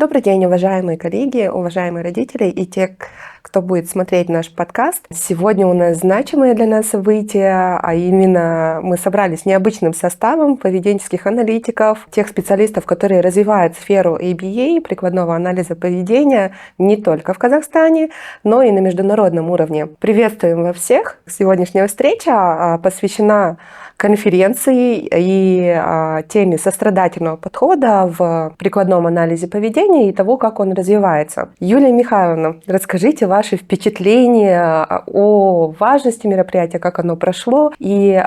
Добрый день, уважаемые коллеги, уважаемые родители и те, кто будет смотреть наш подкаст. Сегодня у нас значимое для нас событие, а именно мы собрались необычным составом поведенческих аналитиков, тех специалистов, которые развивают сферу ABA, прикладного анализа поведения, не только в Казахстане, но и на международном уровне. Приветствуем вас всех! Сегодняшняя встреча посвящена конференции и теме сострадательного подхода в прикладном анализе поведения и того, как он развивается. Юлия Михайловна, расскажите ваши впечатления о важности мероприятия, как оно прошло и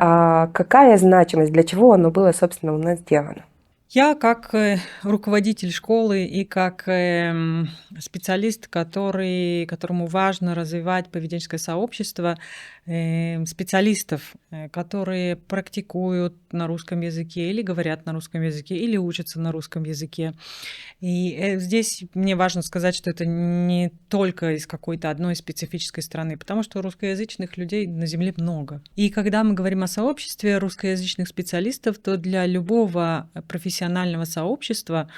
какая значимость, для чего оно было, собственно, у нас сделано. Я как руководитель школы и как специалист, которому важно развивать поведенческое сообщество, специалистов, которые практикуют на русском языке или говорят на русском языке, или учатся на русском языке. И здесь мне важно сказать, что это не только из какой-то одной специфической страны, потому что русскоязычных людей на Земле много. И когда мы говорим о сообществе русскоязычных специалистов, то для любого профессионального сообщества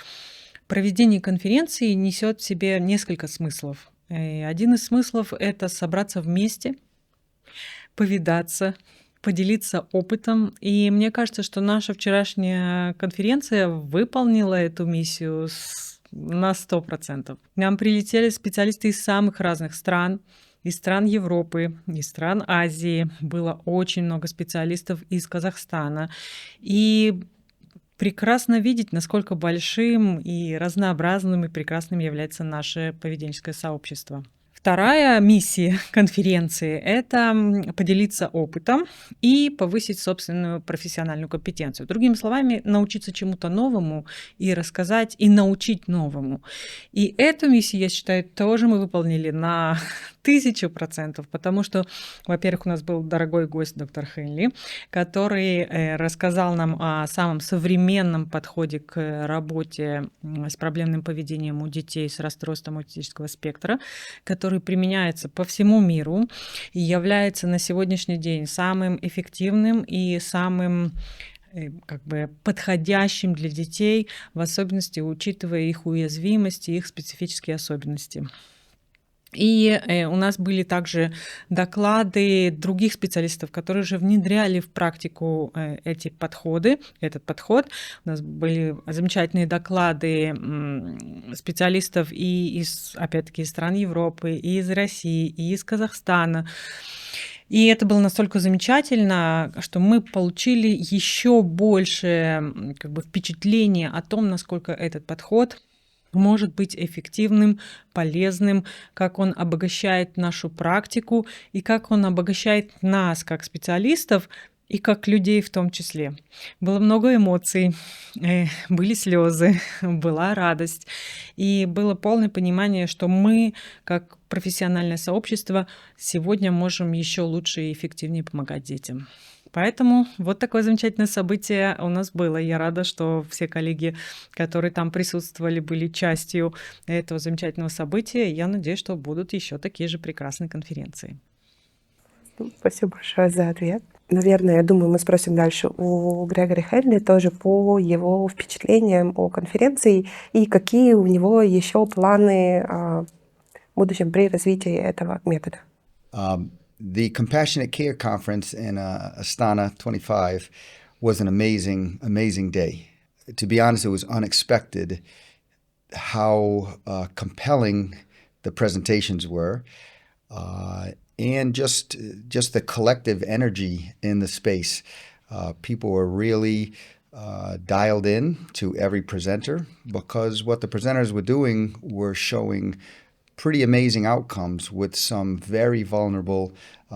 проведение конференции несет в себе несколько смыслов. И один из смыслов — это собраться вместе, повидаться, поделиться опытом. И мне кажется, что наша вчерашняя конференция выполнила эту миссию на 100%. К нам прилетели специалисты из самых разных стран, из стран Европы, из стран Азии. Было очень много специалистов из Казахстана. И прекрасно видеть, насколько большим и разнообразным и прекрасным является наше поведенческое сообщество. Вторая миссия конференции — это поделиться опытом и повысить собственную профессиональную компетенцию. Другими словами, научиться чему-то новому и рассказать, и научить новому. И эту миссию, я считаю, тоже мы выполнили на 1000%, потому что, во-первых, у нас был дорогой гость доктор Хенли, который рассказал нам о самом современном подходе к работе с проблемным поведением у детей с расстройством аутистического спектра, который применяется по всему миру и является на сегодняшний день самым эффективным и самым подходящим для детей, в особенности учитывая их уязвимости и их специфические особенности. И у нас были также доклады других специалистов, которые же внедряли в практику этот подход. У нас были замечательные доклады специалистов и опять-таки, из стран Европы, и из России, и из Казахстана. И это было настолько замечательно, что мы получили еще больше впечатления о том, насколько этот подход может быть эффективным, полезным, как он обогащает нашу практику и как он обогащает нас как специалистов и как людей в том числе. Было много эмоций, были слезы, была радость, и было полное понимание, что мы, как профессиональное сообщество, сегодня можем еще лучше и эффективнее помогать детям. Поэтому вот такое замечательное событие у нас было. Я рада, что все коллеги, которые там присутствовали, были частью этого замечательного события. Я надеюсь, что будут еще такие же прекрасные конференции. Спасибо большое за ответ. Наверное, я думаю, мы спросим дальше у Грегори Хенли тоже по его впечатлениям о конференции и какие у него еще планы в будущем при развитии этого метода. The Compassionate Care Conference in Astana 25 was an amazing day. To be honest, it was unexpected how compelling the presentations were, and just the collective energy in the space. People were really dialed in to every presenter because what the presenters were doing were showing pretty amazing outcomes with some very vulnerable,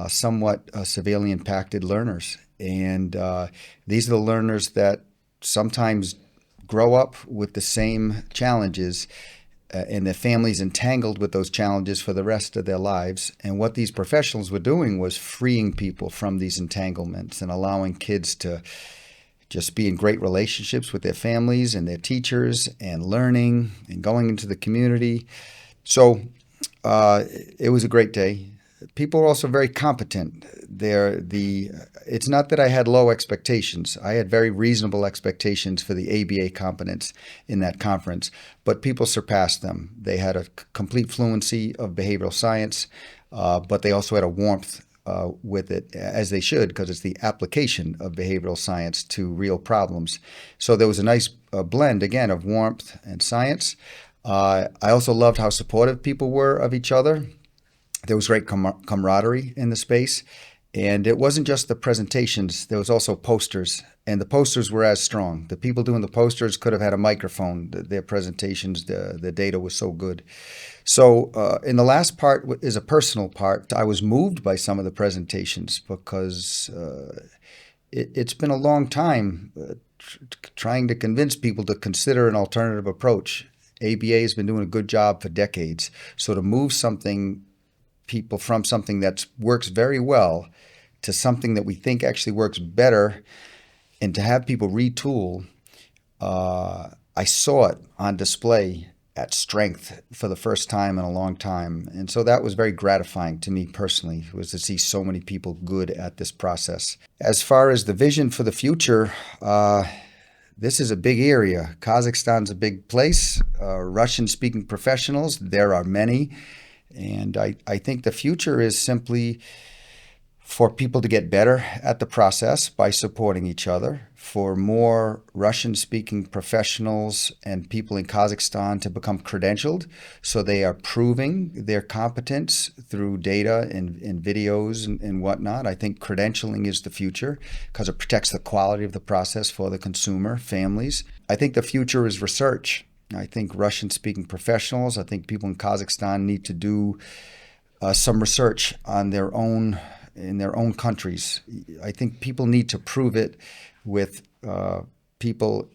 somewhat severely impacted learners. And these are the learners that sometimes grow up with the same challenges and their families entangled with those challenges for the rest of their lives. And what these professionals were doing was freeing people from these entanglements and allowing kids to just be in great relationships with their families and their teachers and learning and going into the community. So it was a great day. people are also very competent. It's not that I had low expectations. I had very reasonable expectations for the ABA competence in that conference, but people surpassed them. They had a complete fluency of behavioral science, but they also had a warmth with it, as they should, because it's the application of behavioral science to real problems. So there was a nice blend, again, of warmth and science. I also loved how supportive people were of each other. There was great camaraderie in the space. And it wasn't just the presentations, there was also posters. And the posters were as strong. The people doing the posters could have had a microphone. Their presentations, the data was so good. So in the last part is a personal part. I was moved by some of the presentations because it's been a long time trying to convince people to consider an alternative approach. ABA has been doing a good job for decades. So to move people from something that works very well to something that we think actually works better, and to have people retool, I saw it on display at Strength for the first time in a long time. And so that was very gratifying to me personally, was to see so many people good at this process. As far as the vision for the future, this is a big area. Kazakhstan's a big place. Russian-speaking professionals, there are many. And I think the future is simply for people to get better at the process by supporting each other, for more Russian-speaking professionals and people in Kazakhstan to become credentialed, so they are proving their competence through data and videos and whatnot. I think credentialing is the future because it protects the quality of the process for the consumer, families. I think the future is research. I think Russian-speaking professionals, I think people in Kazakhstan need to do some research on in their own countries. I think people need to prove it with people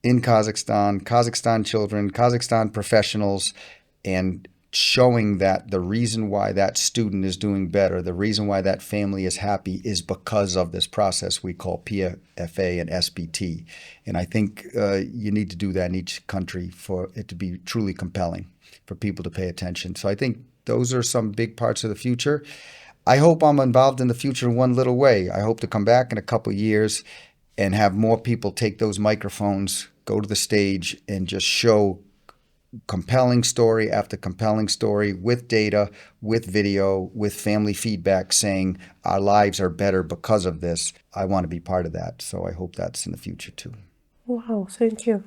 in Kazakhstan children, Kazakhstan professionals, and showing that the reason why that student is doing better, the reason why that family is happy is because of this process we call PFA and SBT. And I think you need to do that in each country for it to be truly compelling, for people to pay attention. So I think those are some big parts of the future. I hope I'm involved in the future in one little way. I hope to come back in a couple of years and have more people take those microphones, go to the stage, and just show compelling story after compelling story with data, with video, with family feedback saying our lives are better because of this. I want to be part of that. So I hope that's in the future too. Wow, thank you.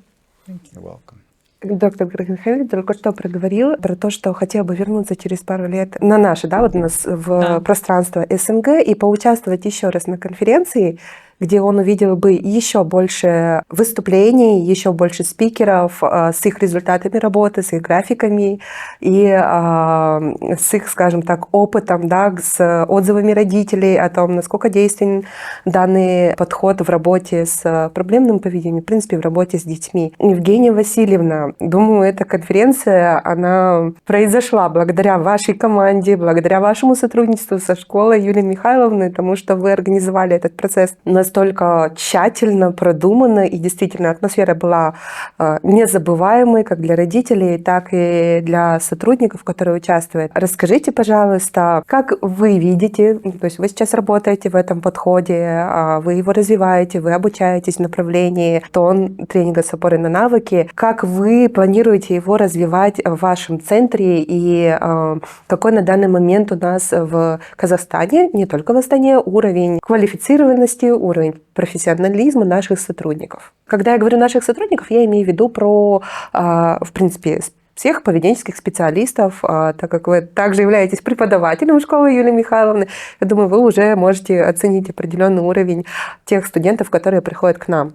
You're welcome. Доктор Грегори Хенли только что проговорил про то, что хотел бы вернуться через пару лет на наше, вот у нас в пространство СНГ и поучаствовать еще раз на конференции, где он увидел бы еще больше выступлений, еще больше спикеров с их результатами работы, с их графиками и с их, скажем так, опытом, с отзывами родителей о том, насколько действенен данный подход в работе с проблемным поведением, в принципе, в работе с детьми. Евгения Васильевна, думаю, эта конференция, она произошла благодаря вашей команде, благодаря вашему сотрудничеству со школой Юлии Михайловны, тому, что вы организовали этот процесс настолько тщательно, продуманно, и действительно атмосфера была незабываемой как для родителей, так и для сотрудников, которые участвуют. Расскажите, пожалуйста, как вы видите, то есть вы сейчас работаете в этом подходе, вы его развиваете, вы обучаетесь в направлении тренинга с опорой на навыки, как вы планируете его развивать в вашем центре и какой на данный момент у нас в Казахстане, не только в Астане, уровень квалифицированности, уровень профессионализма наших сотрудников. Когда я говорю наших сотрудников, я имею в виду про, в принципе, всех поведенческих специалистов, так как вы также являетесь преподавателем школы Юлии Михайловны, я думаю, вы уже можете оценить определенный уровень тех студентов, которые приходят к нам.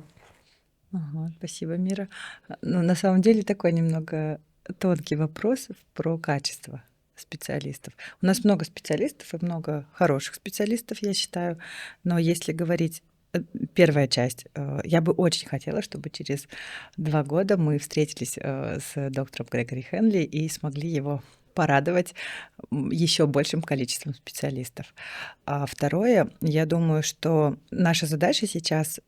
Спасибо, Мира. На самом деле такой немного тонкий вопрос про качество специалистов. У нас много специалистов и много хороших специалистов, я считаю, но если говорить первая часть, я бы очень хотела, чтобы через 2 года мы встретились с доктором Грегори Хенли и смогли его порадовать еще большим количеством специалистов. А второе, я думаю, что наша задача сейчас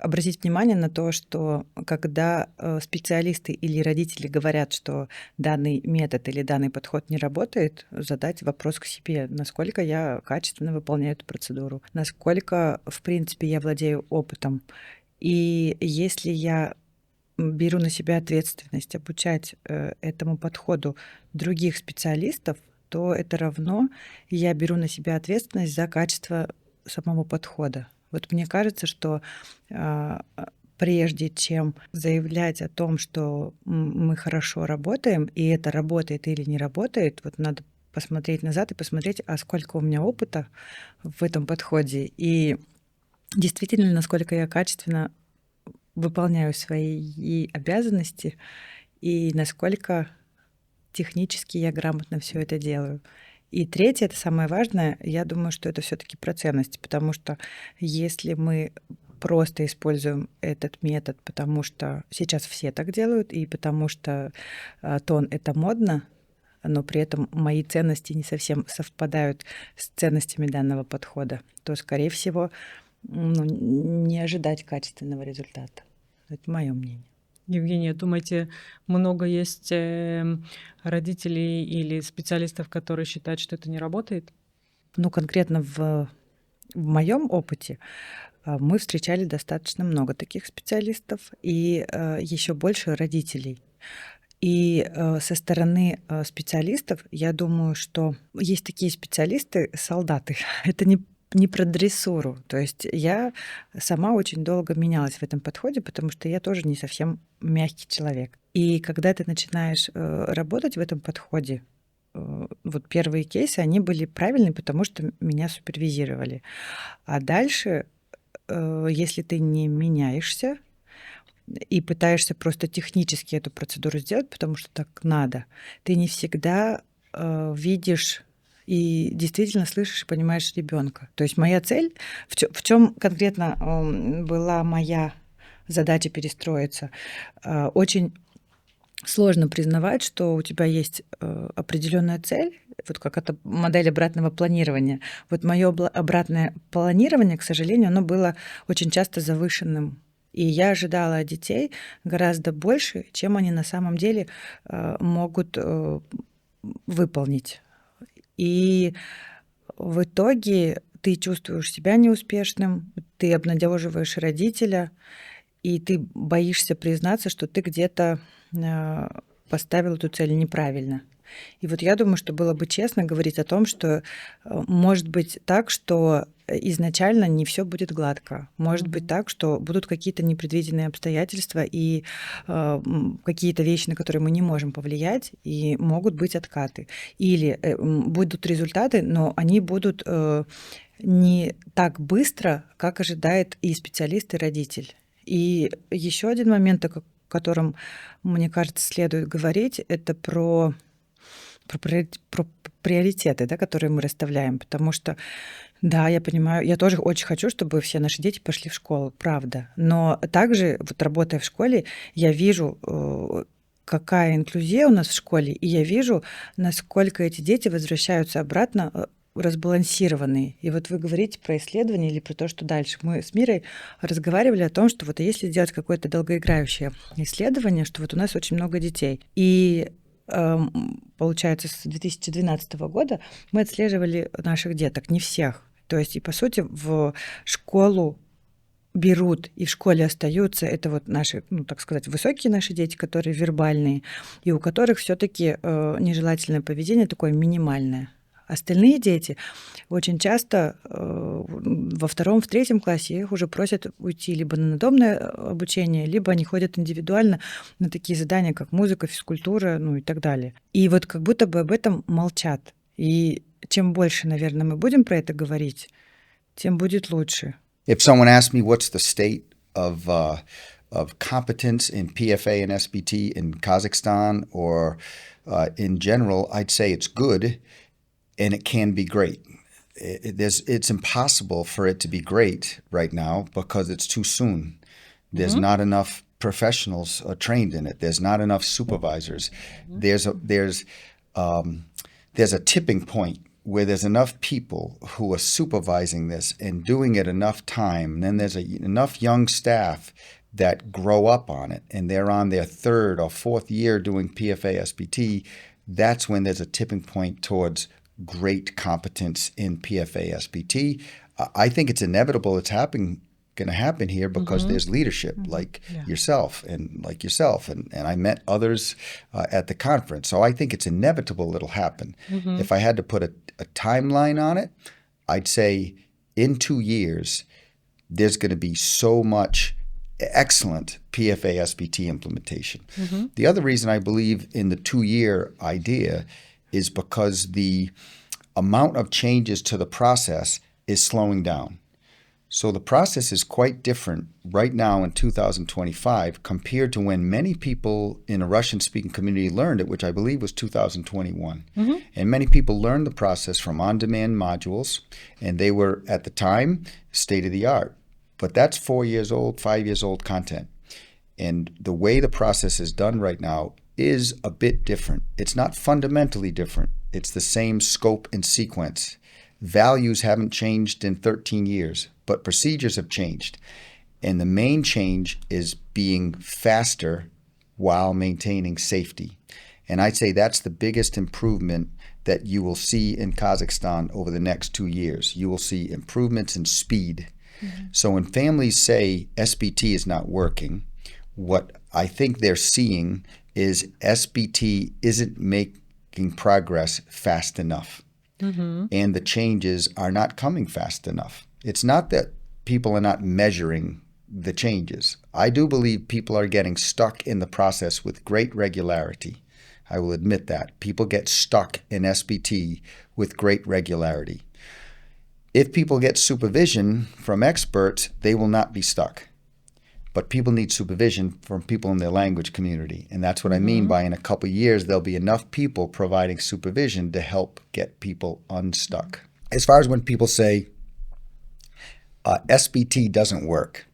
обратить внимание на то, что когда специалисты или родители говорят, что данный метод или данный подход не работает, задать вопрос к себе, насколько я качественно выполняю эту процедуру, насколько, в принципе, я владею опытом. И если я беру на себя ответственность обучать этому подходу других специалистов, то это равно я беру на себя ответственность за качество самого подхода. Вот мне кажется, что прежде чем заявлять о том, что мы хорошо работаем, и это работает или не работает, вот надо посмотреть назад и посмотреть, а сколько у меня опыта в этом подходе, и действительно, насколько я качественно выполняю свои обязанности, и насколько технически я грамотно все это делаю. И третье, это самое важное, я думаю, что это все-таки про ценности, потому что если мы просто используем этот метод, потому что сейчас все так делают, и потому что тон — это модно, но при этом мои ценности не совсем совпадают с ценностями данного подхода, то, скорее всего, не ожидать качественного результата. Это мое мнение. Евгения, думаете, много есть родителей или специалистов, которые считают, что это не работает? Конкретно в моем опыте мы встречали достаточно много таких специалистов и еще больше родителей. И со стороны специалистов, я думаю, что есть такие специалисты, солдаты. Это не про дрессуру. То есть я сама очень долго менялась в этом подходе, потому что я тоже не совсем мягкий человек. И когда ты начинаешь работать в этом подходе, вот первые кейсы, они были правильные, потому что меня супервизировали. А дальше, если ты не меняешься и пытаешься просто технически эту процедуру сделать, потому что так надо, ты не всегда видишь и действительно слышишь и понимаешь ребенка. То есть моя цель, в чем конкретно была моя задача перестроиться, очень сложно признавать, что у тебя есть определенная цель, вот как это модель обратного планирования. Вот мое обратное планирование, к сожалению, оно было очень часто завышенным. И я ожидала от детей гораздо больше, чем они на самом деле могут выполнить. И в итоге ты чувствуешь себя неуспешным, ты обнадеживаешь родителя, и ты боишься признаться, что ты где-то поставил эту цель неправильно. И вот я думаю, что было бы честно говорить о том, что может быть так, что изначально не все будет гладко. Может быть так, что будут какие-то непредвиденные обстоятельства и какие-то вещи, на которые мы не можем повлиять, и могут быть откаты. Или будут результаты, но они будут не так быстро, как ожидает и специалист, и родитель. И еще один момент, о котором, мне кажется, следует говорить, это про приоритеты, да, которые мы расставляем. Потому что, да, я понимаю, я тоже очень хочу, чтобы все наши дети пошли в школу, правда. Но также, вот работая в школе, я вижу, какая инклюзия у нас в школе, и я вижу, насколько эти дети возвращаются обратно разбалансированные. И вот вы говорите про исследования или про то, что дальше. Мы с Мирой разговаривали о том, что вот если сделать какое-то долгоиграющее исследование, что вот у нас очень много детей. И получается, с 2012 года мы отслеживали наших деток, не всех. То есть, и по сути, в школу берут и в школе остаются это вот наши, так сказать, высокие наши дети, которые вербальные, и у которых все-таки нежелательное поведение такое минимальное. Остальные дети очень часто во втором, в третьем классе их уже просят уйти либо на надомное обучение, либо они ходят индивидуально на такие задания, как музыка, физкультура, и так далее. И вот как будто бы об этом молчат. И чем больше, наверное, мы будем про это говорить, тем будет лучше. If someone asked me what's the state of competence in PFA and SBT in Kazakhstan or in general, I'd say it's good. And it can be great. It's impossible for it to be great right now because it's too soon. There's not enough professionals trained in it. There's not enough supervisors. There's a tipping point where there's enough people who are supervising this and doing it enough time, and then there's enough young staff that grow up on it and they're on their third or fourth year doing PFA SBT, that's when there's a tipping point towards great competence in PFA SBT. I think it's inevitable. It's going to happen here because there's leadership like yourself, and I met others at the conference. So I think it's inevitable it'll happen. If I had to put a timeline on it, I'd say in 2 years, there's going to be so much excellent PFA SBT implementation. The other reason I believe in the 2-year idea is because the amount of changes to the process is slowing down. So the process is quite different right now in 2025 compared to when many people in a Russian-speaking community learned it, which I believe was 2021. And many people learned the process from on-demand modules, and they were, at the time, state-of-the-art. But that's 4 years old, 5 years old content. And the way the process is done right now is a bit different. It's not fundamentally different. It's the same scope and sequence. Values haven't changed in 13 years, but procedures have changed. And the main change is being faster while maintaining safety. And I'd say that's the biggest improvement that you will see in Kazakhstan over the next 2 years. You will see improvements in speed. So when families say SBT is not working, what I think they're seeing is SBT isn't making progress fast enough. And the changes are not coming fast enough. It's not that people are not measuring the changes. I do believe people are getting stuck in the process with great regularity. I will admit that. People get stuck in SBT with great regularity. If people get supervision from experts, they will not be stuck. But people need supervision from people in their language community. And that's what I mean by in a couple of years, there'll be enough people providing supervision to help get people unstuck. As far as when people say SBT doesn't work,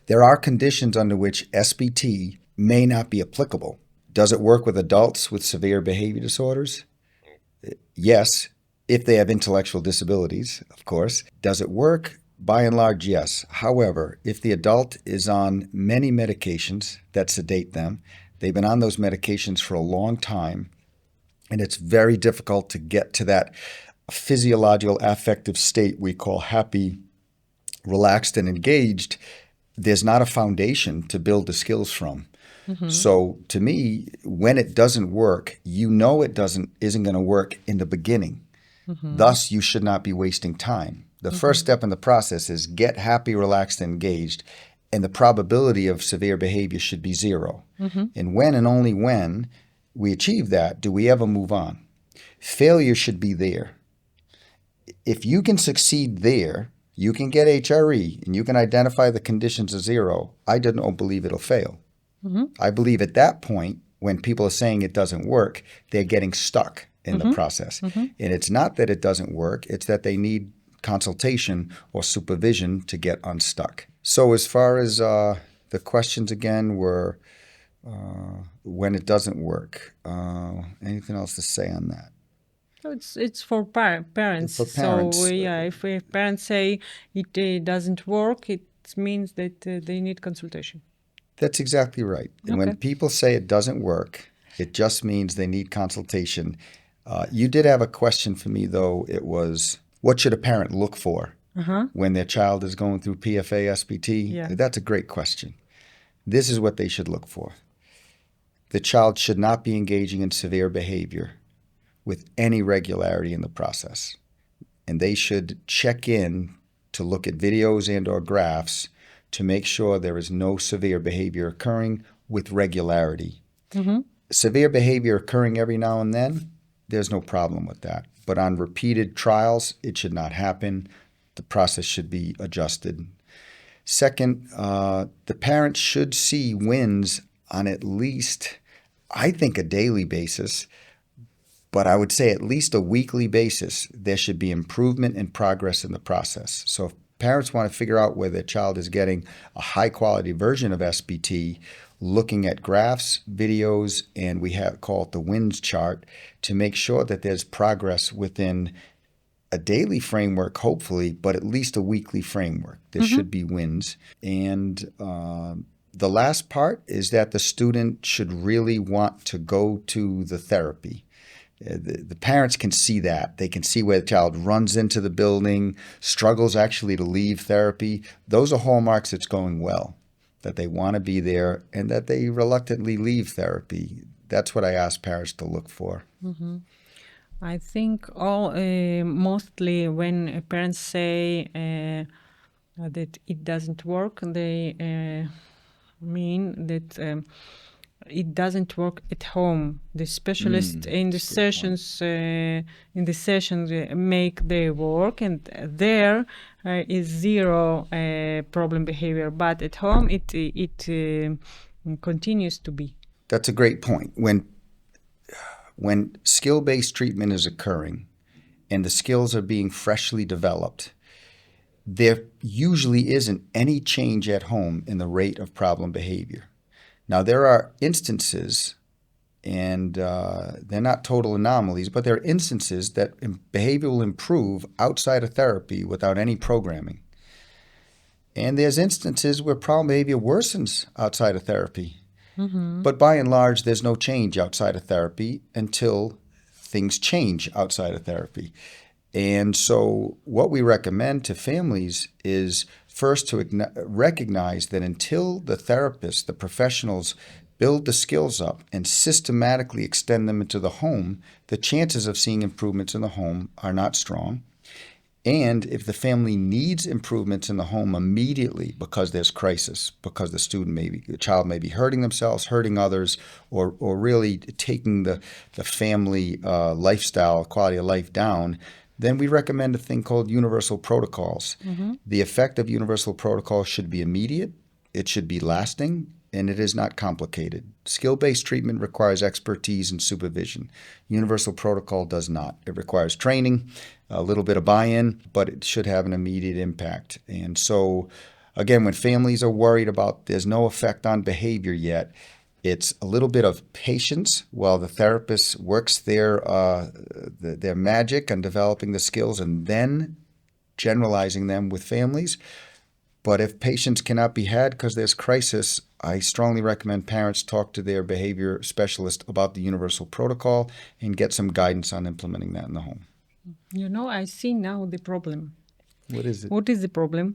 there are conditions under which SBT may not be applicable. Does it work with adults with severe behavior disorders? Yes, if they have intellectual disabilities, of course. Does it work? By and large, yes. However, if the adult is on many medications that sedate them, they've been on those medications for a long time, and it's very difficult to get to that physiological affective state we call happy, relaxed, and engaged, there's not a foundation to build the skills from. So to me, when it doesn't work, you know it isn't going to work in the beginning. Thus, you should not be wasting time. The first step in the process is get happy, relaxed, and engaged, and the probability of severe behavior should be 0. And when and only when we achieve that, do we ever move on? Failure should be there. If you can succeed there, you can get HRE, and you can identify the conditions of 0, I don't believe it'll fail. I believe at that point, when people are saying it doesn't work, they're getting stuck in the process. And it's not that it doesn't work, it's that they need consultation or supervision to get unstuck. So as far as the questions again were when it doesn't work, anything else to say on that? It's for parents. For parents. So if parents say it doesn't work, it means that they need consultation. That's exactly right. And when people say it doesn't work, it just means they need consultation. You did have a question for me, though. It was, what should a parent look for when their child is going through PFA SBT? That's a great question. This is what they should look for. The child should not be engaging in severe behavior with any regularity in the process. And they should check in to look at videos and or graphs to make sure there is no severe behavior occurring with regularity. Severe behavior occurring every now and then, there's no problem with that. But on repeated trials, it should not happen. The process should be adjusted. Second, the parents should see wins on at least, I think, a daily basis, but I would say at least a weekly basis. There should be improvement and progress in the process. So if parents want to figure out whether their child is getting a high-quality version of SBT looking at graphs, videos, and we call it the wins chart to make sure that there's progress within a daily framework, hopefully, but at least a weekly framework. There should be wins. And the last part is that the student should really want to go to the therapy. The parents can see that. They can see where the child runs into the building, struggles actually to leave therapy. Those are hallmarks it's going well, that they want to be there and that they reluctantly leave therapy. That's what I ask parents to look for. I think mostly when parents say that it doesn't work, they mean that it doesn't work at home. The specialists in the sessions make their work, and there is zero problem behavior. But at home, it continues to be. That's a great point. When skill-based treatment is occurring and the skills are being freshly developed, there usually isn't any change at home in the rate of problem behavior. Now, there are instances, and they're not total anomalies, but there are instances that behavior will improve outside of therapy without any programming. And there's instances where problem behavior worsens outside of therapy. But by and large, there's no change outside of therapy until things change outside of therapy. And so what we recommend to families is first to recognize that until the therapists, the professionals, build the skills up and systematically extend them into the home, the chances of seeing improvements in the home are not strong. And if the family needs improvements in the home immediately because there's crisis, because the child may be hurting themselves, hurting others, or really taking the family lifestyle, quality of life down, then we recommend a thing called universal protocols. The effect of universal protocols should be immediate, it should be lasting, and it is not complicated. Skill-based treatment requires expertise and supervision. Universal protocol does not. It requires training, a little bit of buy-in, but it should have an immediate impact. And so, again, when families are worried about there's no effect on behavior yet, it's a little bit of patience while the therapist works their magic on developing the skills and then generalizing them with families. But if patience cannot be had because there's crisis, I strongly recommend parents talk to their behavior specialist about the universal protocol and get some guidance on implementing that in the home. You know, I see now the problem. What is it? What is the problem?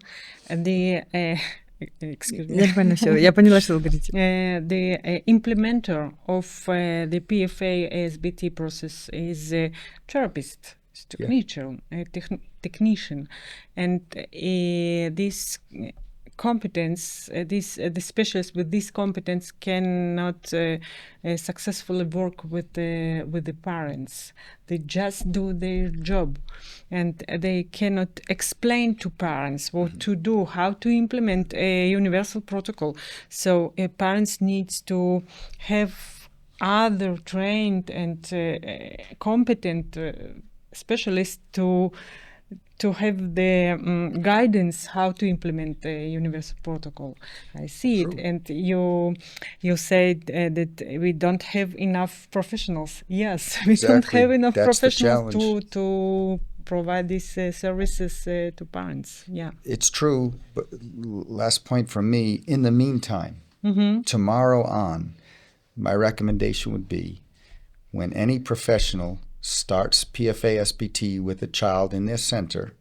Excuse me. Нормально всё. Я поняла, что вы говорите. The implementer of the PFA ASBT process is a therapist, technician, and this competence, the specialist with this competence cannot successfully work with the parents. They just do their job, and they cannot explain to parents what to do, how to implement a universal protocol. So parents needs to have other trained and competent specialists to have the guidance how to implement the universal protocol. I see it. And you said that we don't have enough professionals. Yes, we don't have enough professionals to provide these services to parents. Yeah, it's true. But last point from me, in the meantime, tomorrow on, my recommendation would be when any professional starts PFA SBT with a child in their center,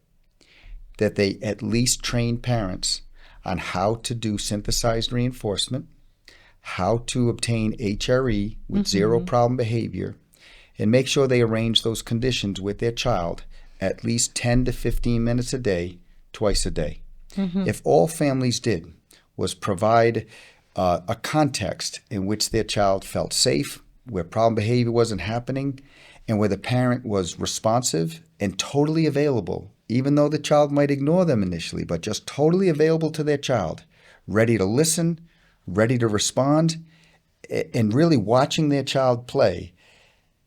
that they at least train parents on how to do synthesized reinforcement, how to obtain HRE with zero problem behavior, and make sure they arrange those conditions with their child at least 10 to 15 minutes a day, twice a day. If all families did was provide a context in which their child felt safe, where problem behavior wasn't happening, and where the parent was responsive and totally available, even though the child might ignore them initially, but just totally available to their child, ready to listen, ready to respond, and really watching their child play.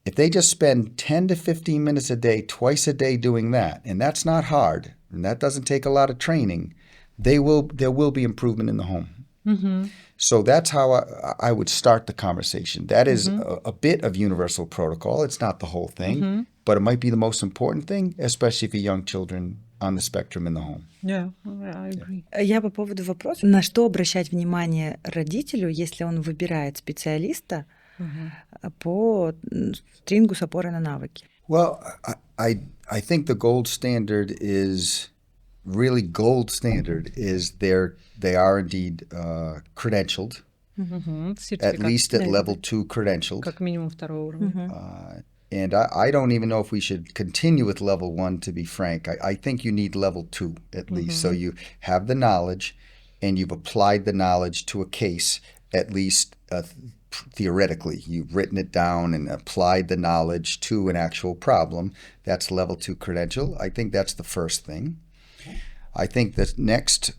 If they just spend 10 to 15 minutes a day, twice a day doing that, and that's not hard, and that doesn't take a lot of training, there will be improvement in the home. So that's how I would start the conversation. That is a bit of universal protocol. It's not the whole thing, but it might be the most important thing, especially for young children on the spectrum in the home. Yeah, I agree. Я по поводу вопроса, на что обращать внимание родителю, если он выбирает специалиста по стрингу с опорой на навыки? Well, I think the gold standard is they are indeed credentialed, at least at level 2 credentialed. Как минимум второго уровня. And I don't even know if we should continue with level 1, to be frank. I think you need level 2 at least. So you have the knowledge and you've applied the knowledge to a case, at least theoretically. You've written it down and applied the knowledge to an actual problem. That's level 2 credential. I think that's the first thing. I think the next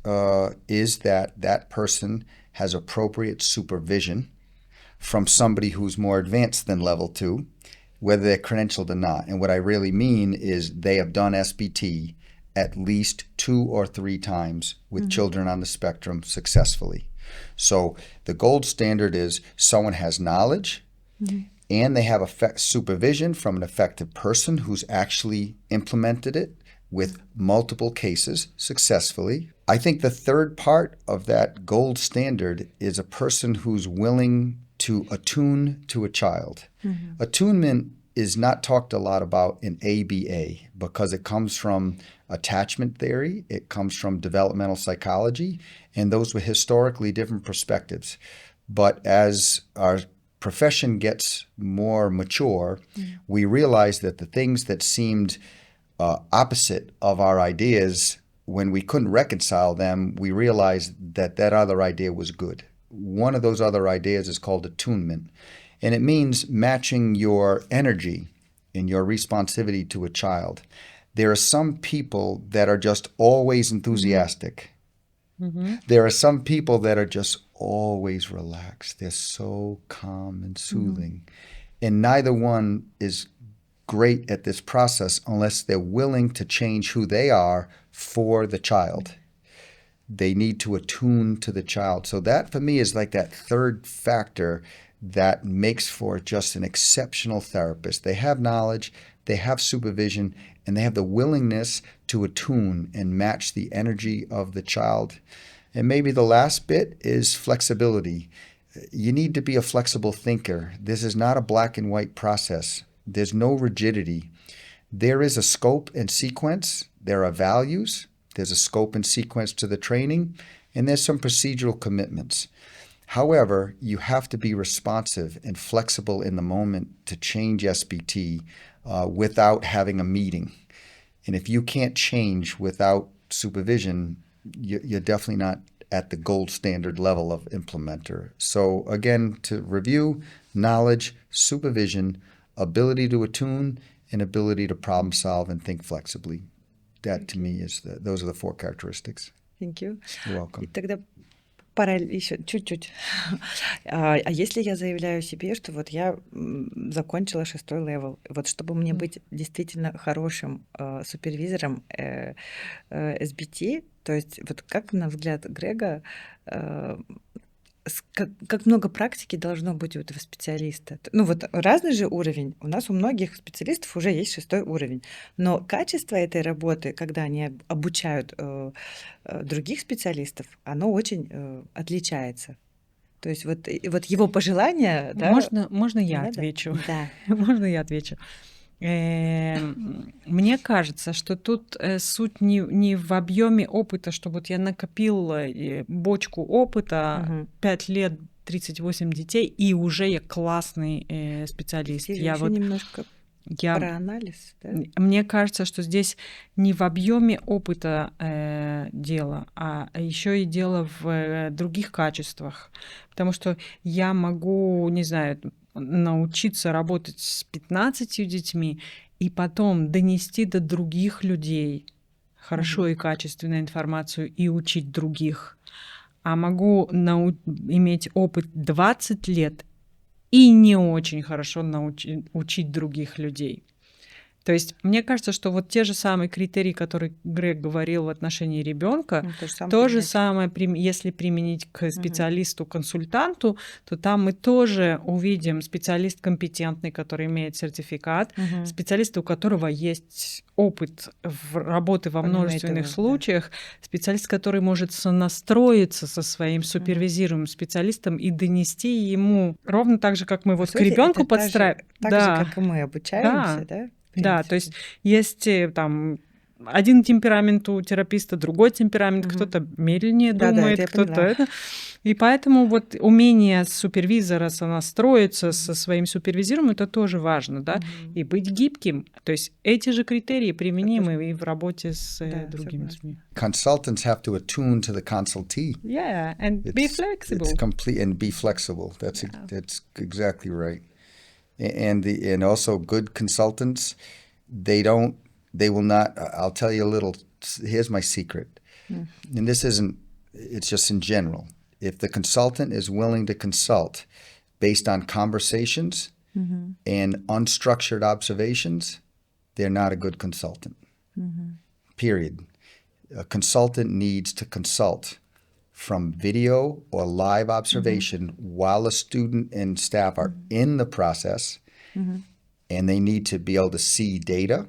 is that person has appropriate supervision from somebody who's more advanced than level 2, whether they're credentialed or not. And what I really mean is they have done SBT at least 2 or 3 times with children on the spectrum successfully. So the gold standard is someone has knowledge and they have supervision from an effective person who's actually implemented it with multiple cases successfully. I think the third part of that gold standard is a person who's willing to attune to a child. Attunement is not talked a lot about in ABA because it comes from attachment theory, it comes from developmental psychology, and those were historically different perspectives. But as our profession gets more mature, we realize that the things that seemed opposite of our ideas, when we couldn't reconcile them, we realized that other idea was good. One of those other ideas is called attunement, and it means matching your energy and your responsivity to a child. There are some people that are just always enthusiastic. There are some people that are just always relaxed. They're so calm and soothing. And neither one is great at this process unless they're willing to change who they are for the child. They need to attune to the child. So that for me is like that third factor that makes for just an exceptional therapist. They have knowledge, they have supervision, and they have the willingness to attune and match the energy of the child. And maybe the last bit is flexibility. You need to be a flexible thinker. This is not a black and white process. There's no rigidity. There is a scope and sequence. There are values. There's a scope and sequence to the training, and there's some procedural commitments. However, you have to be responsive and flexible in the moment to change SBT without having a meeting. And if you can't change without supervision, you're definitely not at the gold standard level of implementer. So again, to review, knowledge, supervision, ability to attune, and ability to problem solve and think flexibly. That to me is those are the 4 characteristics. Thank you. You're welcome. И тогда еще чуть-чуть. А если я заявляю себе, что вот я закончила 6-й левел, вот чтобы мне быть действительно хорошим супервизором SBT, то есть вот как, на взгляд Грега, как много практики должно быть у этого специалиста? Ну вот разный же уровень. У нас у многих специалистов уже есть 6-й уровень. Но качество этой работы, когда они обучают других специалистов, оно очень отличается. То есть вот его пожелания... Можно я отвечу? Да. Можно я отвечу? Мне кажется, что тут суть не в объеме опыта, что вот я накопил бочку опыта, 5 лет, 38 детей, и уже я классный специалист. Я вот немножко про анализ. Да? Мне кажется, что здесь не в объеме опыта дело, а еще и дело в других качествах. Потому что я могу, не знаю, научиться работать с 15 детьми и потом донести до других людей хорошо и качественную информацию и учить других. А могу иметь опыт 20 лет и не очень хорошо учить других людей. То есть мне кажется, что вот те же самые критерии, которые Грег говорил в отношении ребенка, то же самое, если применить к специалисту-консультанту, то там мы тоже увидим специалист компетентный, который имеет сертификат, специалист, у которого есть опыт работы во множественных случаях, специалист, который может сонастроиться со своим супервизируемым специалистом и донести ему ровно так же, как мы вот к ребенку подстраиваем. Так же, как и мы обучаемся, да? Да, то есть есть там один темперамент у терапевта, другой темперамент, кто-то медленнее думает, кто-то это. И поэтому вот умение супервизора сонастроиться со своим супервизором, это тоже важно, да, и быть гибким. То есть эти же критерии применимы и в работе с другими людьми. Consultants have to attune to the consultee. Yeah, and be flexible. It's complete and be flexible. That's exactly right. And also good consultants, they will not, I'll tell you a little, here's my secret. And this isn't, it's just in general. If the consultant is willing to consult based on conversations and unstructured observations, they're not a good consultant. Period. A consultant needs to consult from video or live observation while a student and staff are in the process, and they need to be able to see data.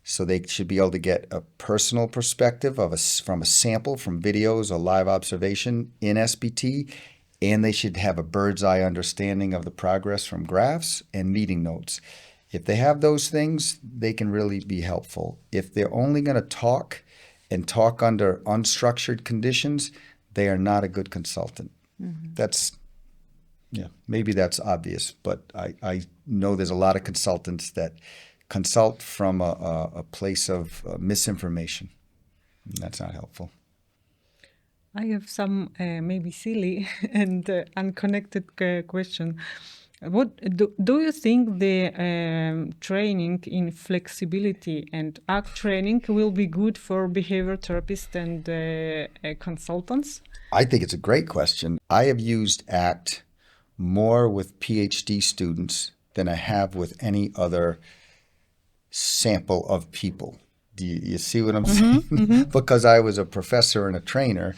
So they should be able to get a personal perspective from a sample from videos or live observation in SBT, and they should have a bird's eye understanding of the progress from graphs and meeting notes. If they have those things, they can really be helpful. If they're only going to talk and talk under unstructured conditions, they are not a good consultant. Maybe that's obvious, but I know there's a lot of consultants that consult from a place of misinformation. That's not helpful. I have some maybe silly and unconnected question. What do you think the training in flexibility and ACT training will be good for behavior therapists and consultants? I think it's a great question. I have used ACT more with PhD students than I have with any other sample of people. Do you see what I'm saying? Because I was a professor and a trainer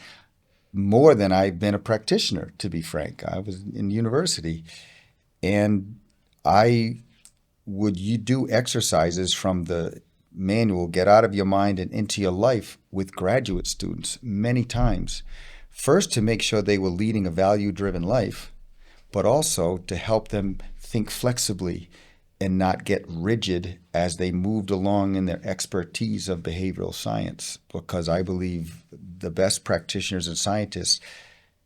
more than I've been a practitioner, to be frank. I was in university, and you do exercises from the manual, Get Out of Your Mind and Into Your Life, with graduate students many times. First, to make sure they were leading a value-driven life, but also to help them think flexibly and not get rigid as they moved along in their expertise of behavioral science, because I believe the best practitioners and scientists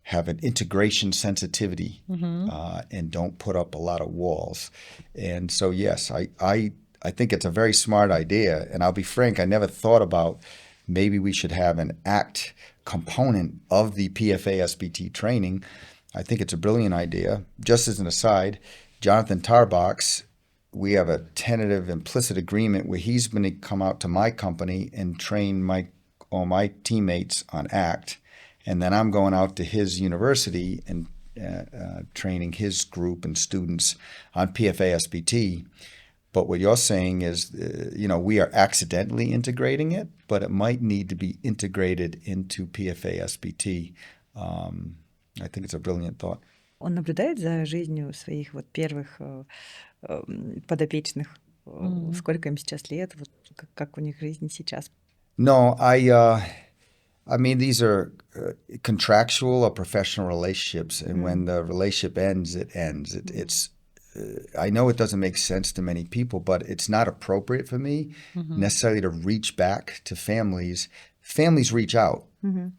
have an integration sensitivity and don't put up a lot of walls. And so, yes, I think it's a very smart idea. And I'll be frank, I never thought about maybe we should have an ACT component of the PFA-SBT training. I think it's a brilliant idea. Just as an aside, Jonathan Tarbox, we have a tentative implicit agreement where he's going to come out to my company and train all my teammates on ACT. And then I'm going out to his university and training his group and students on PFA-SBT. But what you're saying is, we are accidentally integrating it, but it might need to be integrated into PFA-SBT. I think it's a brilliant thought. Он наблюдает за жизнью своих вот первых подопечных. Сколько им сейчас лет? Вот как у них жизнь сейчас? No, I mean, these are contractual or professional relationships, and when the relationship ends, it ends. It's I know it doesn't make sense to many people, but it's not appropriate for me necessarily to reach back to families. Families reach out,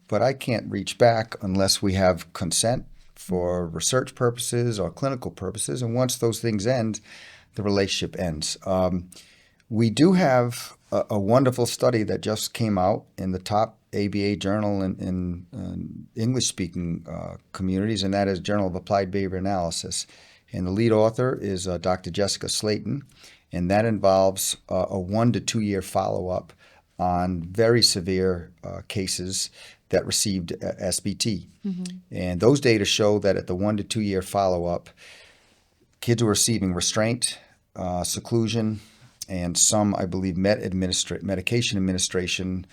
but I can't reach back unless we have consent for research purposes or clinical purposes. And once those things end, the relationship ends. We do have a wonderful study that just came out in the top ABA journal in English-speaking communities, and that is Journal of Applied Behavior Analysis. And the lead author is Dr. Jessica Slayton, and that involves a 1 to 2 year follow-up on very severe cases that received SBT. And those data show that at the 1 to 2 year follow-up, kids were receiving restraint, seclusion, and some, I believe, medication administration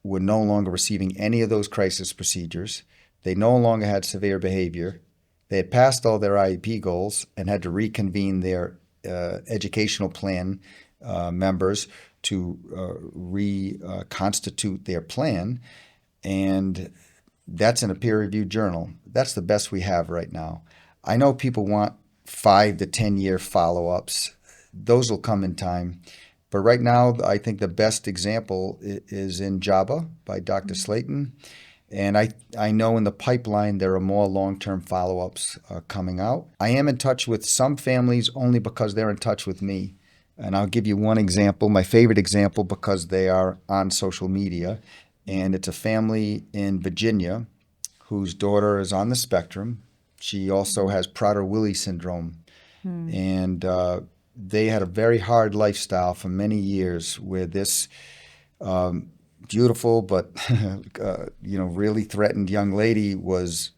were no longer receiving any of those crisis procedures. They no longer had severe behavior. They had passed all their IEP goals and had to reconvene their educational plan members to reconstitute their plan. And that's in a peer-reviewed journal. That's the best we have right now. I know people want 5 to 10 year follow-ups. Those will come in time. But right now, I think the best example is in JABA by Dr. Slayton. And I know in the pipeline there are more long-term follow-ups coming out. I am in touch with some families only because they're in touch with me. And I'll give you one example, my favorite example, because they are on social media. And it's a family in Virginia whose daughter is on the spectrum. She also has Prader-Willi syndrome. And they had a very hard lifestyle for many years where this beautiful but really threatened young lady was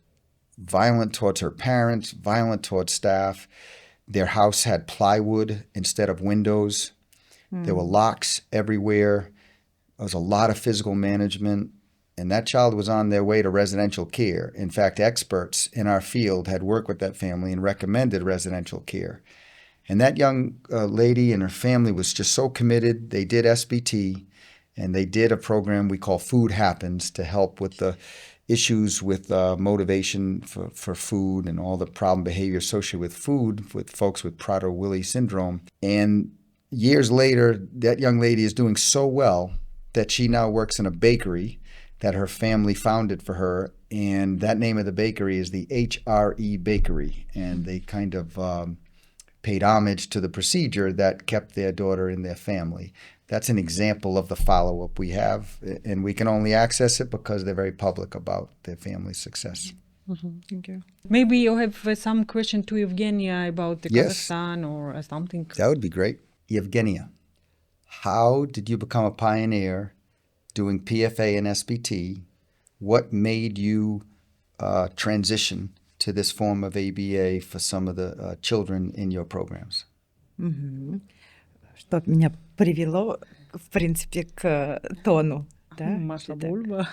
violent towards her parents, violent towards staff. Their house had plywood instead of windows. There were locks everywhere. There was a lot of physical management. And that child was on their way to residential care. In fact, experts in our field had worked with that family and recommended residential care. And that young lady and her family was just so committed. They did SBT, and they did a program we call Food Happens to help with the issues with motivation for food and all the problem behavior associated with food with folks with Prader-Willi syndrome. And years later, that young lady is doing so well that she now works in a bakery that her family founded for her. And that name of the bakery is the HRE Bakery. And they kind of paid homage to the procedure that kept their daughter in their family. That's an example of the follow-up we have, and we can only access it because they're very public about their family's success. Thank you. Maybe you have some question to Evgenia about the Yes. Kazakhstan or something. That would be great. Evgenia, how did you become a pioneer doing PFA and SBT? What made you transition to this form of ABA for some of the children in your programs? Что меня привело, в принципе, к тону. Да? Маша Бульба.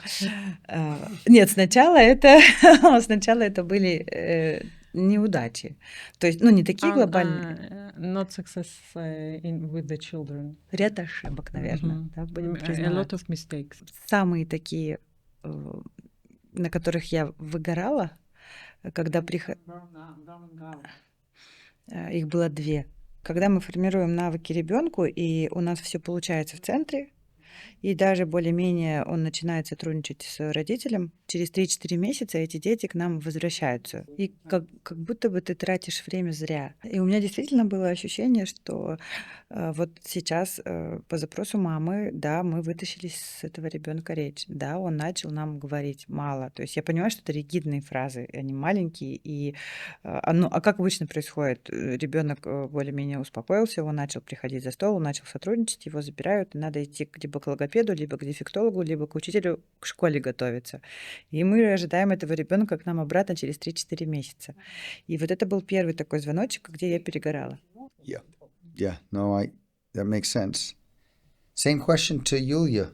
Нет, сначала это были неудачи. То есть, не такие глобальные. Not success with the children. Ряд ошибок, наверное. Да, будем A признавать. lot of mistakes. Самые такие, на которых я выгорала, когда их было 2. Когда мы формируем навыки ребенку, и у нас все получается в центре, и даже более-менее он начинает сотрудничать с родителем, через 3-4 месяца эти дети к нам возвращаются. И как будто бы ты тратишь время зря. И у меня действительно было ощущение, что вот сейчас по запросу мамы, да, мы вытащили с этого ребенка речь. Да, он начал нам говорить мало. То есть я понимаю, что это ригидные фразы, они маленькие. И как обычно происходит? Ребенок более-менее успокоился, он начал приходить за стол, он начал сотрудничать, его забирают, и надо идти либо к логопеду, либо к дефектологу, либо к учителю к школе готовиться. И мы ожидаем этого ребенка к нам обратно через 3-4 месяца. И вот это был первый такой звоночек, где я перегорала. Yeah, no, that makes sense. Same question to Yulia.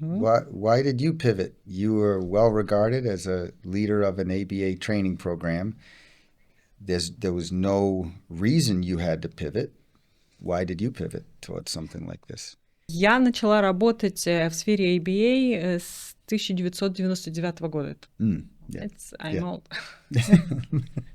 Why did you pivot? You were well regarded as a leader of an ABA training program. There was no reason you had to pivot. Why did you pivot towards something like this? Я начала работать в сфере ABA с 1999 года. I'm old.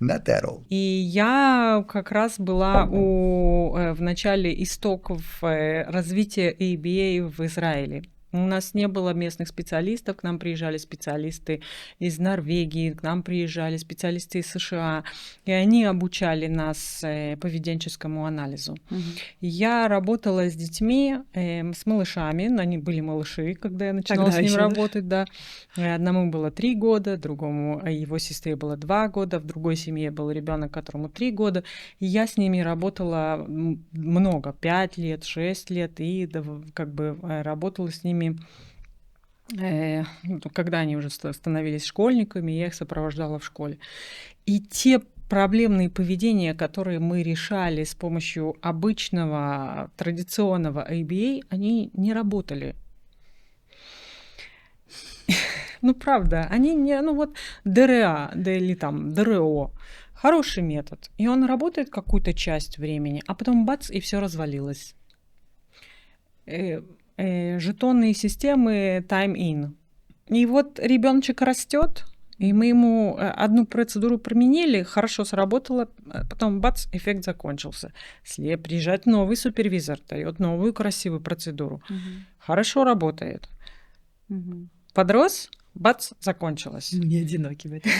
Not that old. И я как раз была в начале истоков развития ABA в Израиле. У нас не было местных специалистов, к нам приезжали специалисты из Норвегии, к нам приезжали специалисты из США, и они обучали нас поведенческому анализу. Я работала с детьми, с малышами, они были малыши, когда я начинала с ним работать, да. Одному было 3 года, другому, его сестре было 2 года, в другой семье был ребенок, которому 3 года, и я с ними работала много, 5 лет, 6 лет, и как бы работала с ними, когда они уже становились школьниками, я их сопровождала в школе. И те проблемные поведения, которые мы решали с помощью обычного традиционного ABA, они не работали. Ну, правда, они не... Ну, вот ДРА, да или там ДРО. Хороший метод. И он работает какую-то часть времени, а потом бац, и все развалилось. Жетонные системы time-in. И вот ребеночек растет, и мы ему одну процедуру применили, хорошо сработало, потом бац, эффект закончился. Приезжает новый супервизор, дает новую красивую процедуру. Хорошо работает. Подрос, бац, закончилось. Не одиноки в этом.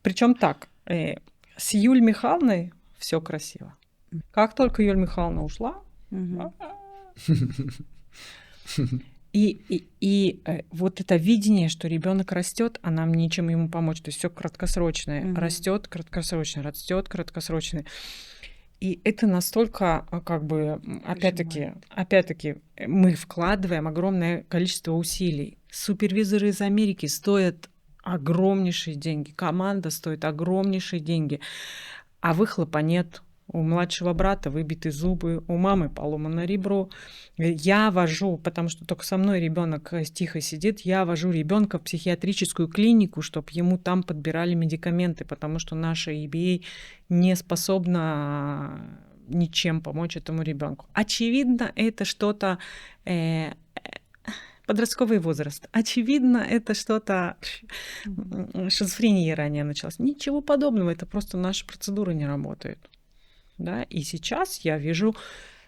Причем так, с Юлией Михайловной все красиво. Как только Юлия Михайловна ушла, и вот это видение, что ребенок растет, а нам нечем ему помочь. То есть все краткосрочное. Растет краткосрочное, растет краткосрочное. И это настолько, как бы, опять-таки, мы вкладываем огромное количество усилий. Супервизоры из Америки стоят огромнейшие деньги, команда стоит огромнейшие деньги, а выхлопа нет. У младшего брата выбиты зубы, у мамы поломано ребро. Я вожу, потому что только со мной ребенок тихо сидит, я вожу ребенка в психиатрическую клинику, чтобы ему там подбирали медикаменты, потому что наша EBA не способна ничем помочь этому ребенку. Очевидно, это что-то подростковый возраст. Очевидно, это что-то шизофрения ранее началась. Ничего подобного, это просто наша процедура не работает. Да, и сейчас я вижу,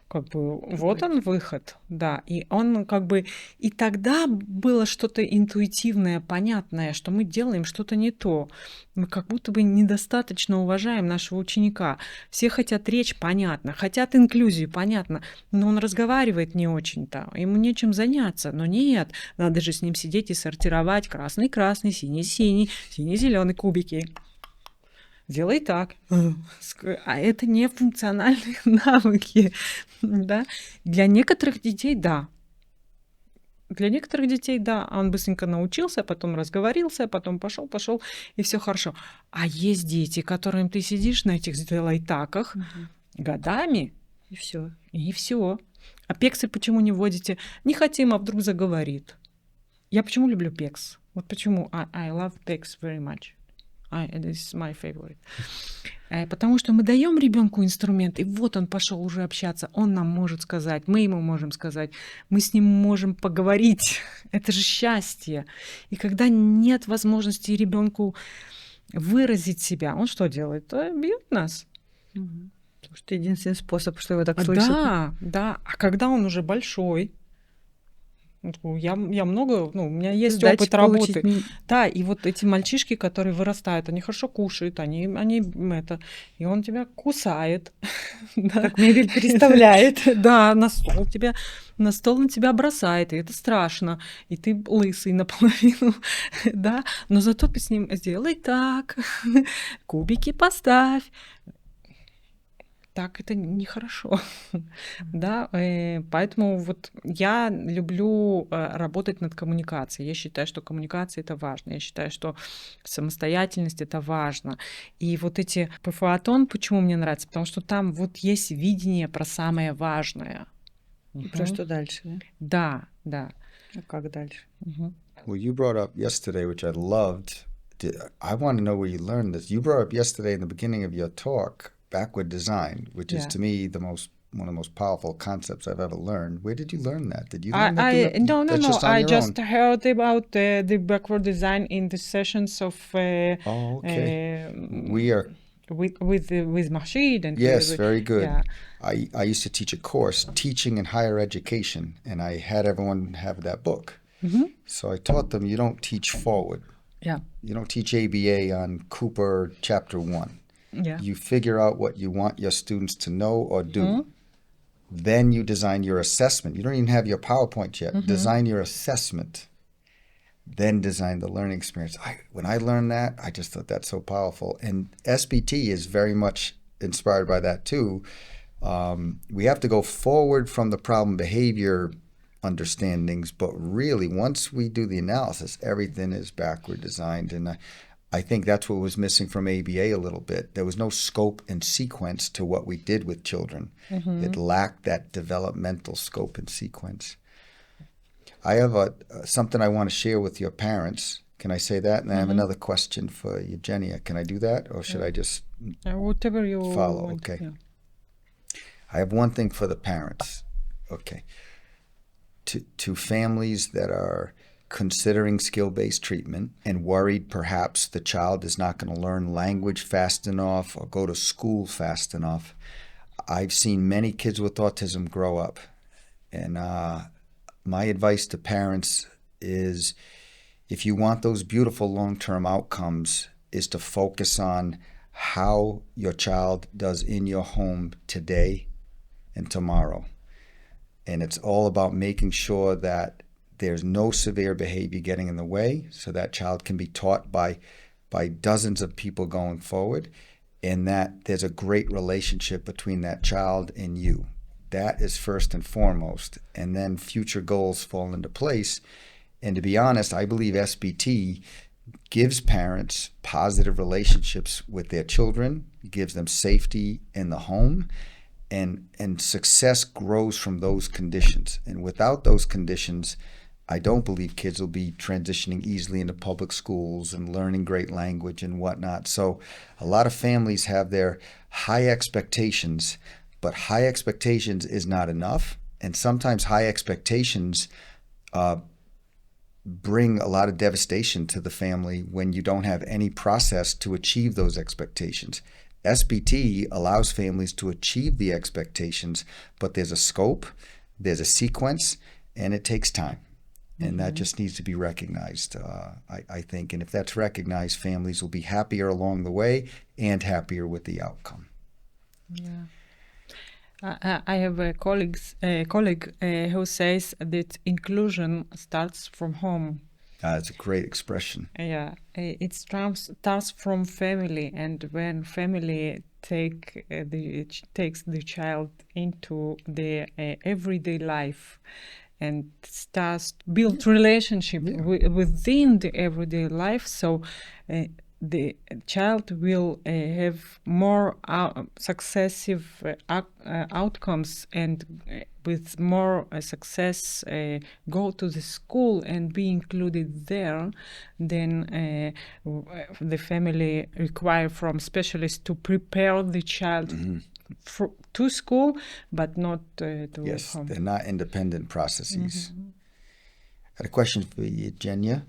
как бы, вот он выход, да, и он как бы, и тогда было что-то интуитивное, понятное, что мы делаем что-то не то, мы как будто бы недостаточно уважаем нашего ученика, все хотят речь, понятно, хотят инклюзию, понятно, но он разговаривает не очень-то, ему нечем заняться, но нет, надо же с ним сидеть и сортировать красный-красный, синий-синий, синий-зеленый кубики. Делай так. А это не функциональные навыки. Да? Для некоторых детей, да. Для некоторых детей, да. Он быстренько научился, потом разговорился, потом пошел, и все хорошо. А есть дети, которым ты сидишь на этих лайтаках годами, и все. И все. А пексы почему не вводите? Не хотим, а вдруг заговорит. Я почему люблю пекс? Вот почему. I love PECS very much. This is my favorite. Потому что мы даем ребенку инструмент, и вот он пошел уже общаться, он нам может сказать, мы ему можем сказать, мы с ним можем поговорить. Это же счастье. И когда нет возможности ребенку выразить себя, он что делает? Бьет нас. Потому что единственный способ, что его так слышат. Да. А когда он уже большой, я много, у меня есть опыт работы. Да, и вот эти мальчишки, которые вырастают, они хорошо кушают, они это, и он тебя кусает. Как мебель переставляет. Да, на стол на тебя бросает, и это страшно, и ты лысый наполовину, да, но зато ты с ним сделай так, кубики поставь. Так это нехорошо, да, поэтому вот я люблю работать над коммуникацией, я считаю, что коммуникация — это важно, я считаю, что самостоятельность — это важно, и вот эти ПФАТОН, почему мне нравится, потому что там вот есть видение про самое важное. И про что дальше, да? Да. А как дальше? Well, you brought up yesterday, which I loved. I want to know where you learned this. You brought up yesterday in the beginning of your talk backward design, which is to me one of the most powerful concepts I've ever learned. Where did you learn that? Did you learn that? No. I just heard about the backward design in the sessions of. Okay. We are with Mahshid and. Yes, very good. Yeah. I used to teach a course, Teaching in Higher Education, and I had everyone have that book. So I taught them you don't teach forward. Yeah. You don't teach ABA on Cooper Chapter 1. Yeah. You figure out what you want your students to know or do. Then you design your assessment. You don't even have your PowerPoint yet. Design your assessment. Then design the learning experience. When I learned that, I just thought that's so powerful. And SBT is very much inspired by that too. We have to go forward from the problem behavior understandings, but really once we do the analysis, everything is backward designed. And I think that's what was missing from ABA a little bit. There was no scope and sequence to what we did with children. It lacked that developmental scope and sequence. I have something I want to share with your parents. Can I say that? And I have another question for Evgenia. Can I do that? Or should I just Whatever you follow? want. Okay. Yeah. I have one thing for the parents. Okay. To families that are considering skill-based treatment and worried perhaps the child is not going to learn language fast enough or go to school fast enough. I've seen many kids with autism grow up. And my advice to parents is, if you want those beautiful long-term outcomes, is to focus on how your child does in your home today and tomorrow. And it's all about making sure that there's no severe behavior getting in the way, so that child can be taught by dozens of people going forward, and that there's a great relationship between that child and you. That is first and foremost, and then future goals fall into place. And to be honest, I believe SBT gives parents positive relationships with their children, gives them safety in the home, and success grows from those conditions. And without those conditions, I don't believe kids will be transitioning easily into public schools and learning great language and whatnot. So a lot of families have their high expectations, but high expectations is not enough. And sometimes high expectations bring a lot of devastation to the family when you don't have any process to achieve those expectations. SBT allows families to achieve the expectations, but there's a scope, there's a sequence, and it takes time. And that just needs to be recognized, I think. And if that's recognized, families will be happier along the way and happier with the outcome. Yeah. I have a colleague who says that inclusion starts from home. It's a great expression. Yeah, it starts from family, and when family takes the child into the everyday life and starts build relationship within the everyday life, so the child will have more successive outcomes, and with more success go to the school and be included there, then the family require from specialists to prepare the child to school, but not to yes, home. They're not independent processes. I had a question for you, Evgenia.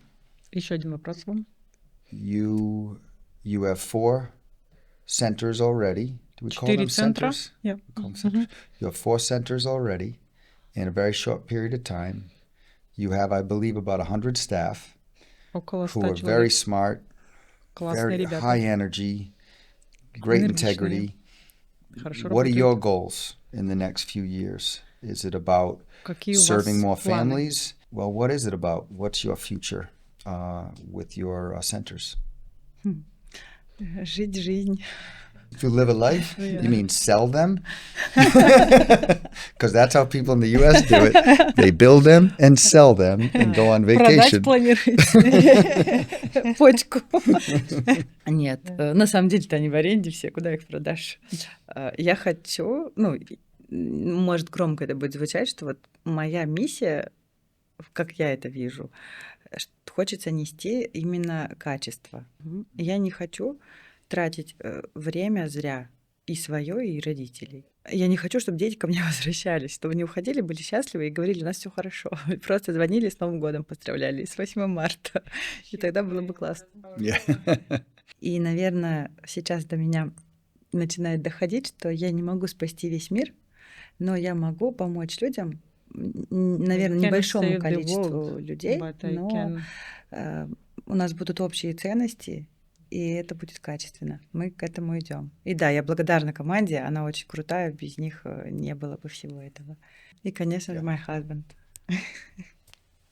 Еще один вопрос вам. You have 4 centers already. Do we call them centers? Yeah. We call them centers. You have 4 centers already in a very short period of time. You have, I believe, about 100 staff who are very smart, very high energy, great integrity. What are your goals in the next few years? Is it about serving more families? Well, what is it about? What's your future with your centers? Жить жизнь. To live a life? You mean sell them? Because that's how people in the US do it. They build them and sell them and go on vacation. Продать планируете почку. Нет, на самом деле-то они в аренде все, куда их продашь? Я хочу, может, громко это будет звучать, что вот моя миссия, как я это вижу, хочется нести именно качество. Я не хочу тратить время зря, и свое, и родителей. Я не хочу, чтобы дети ко мне возвращались, чтобы они уходили, были счастливы и говорили, у нас все хорошо. Просто звонили, с Новым годом поздравляли, с 8 марта. И тогда было бы классно. И, наверное, сейчас до меня начинает доходить, что я не могу спасти весь мир, но я могу помочь людям, наверное, небольшому количеству людей, но у нас будут общие ценности, и это будет качественно. Мы к этому идем. И да, я благодарна команде, она очень крутая, без них не было бы всего этого. И, конечно же, my husband.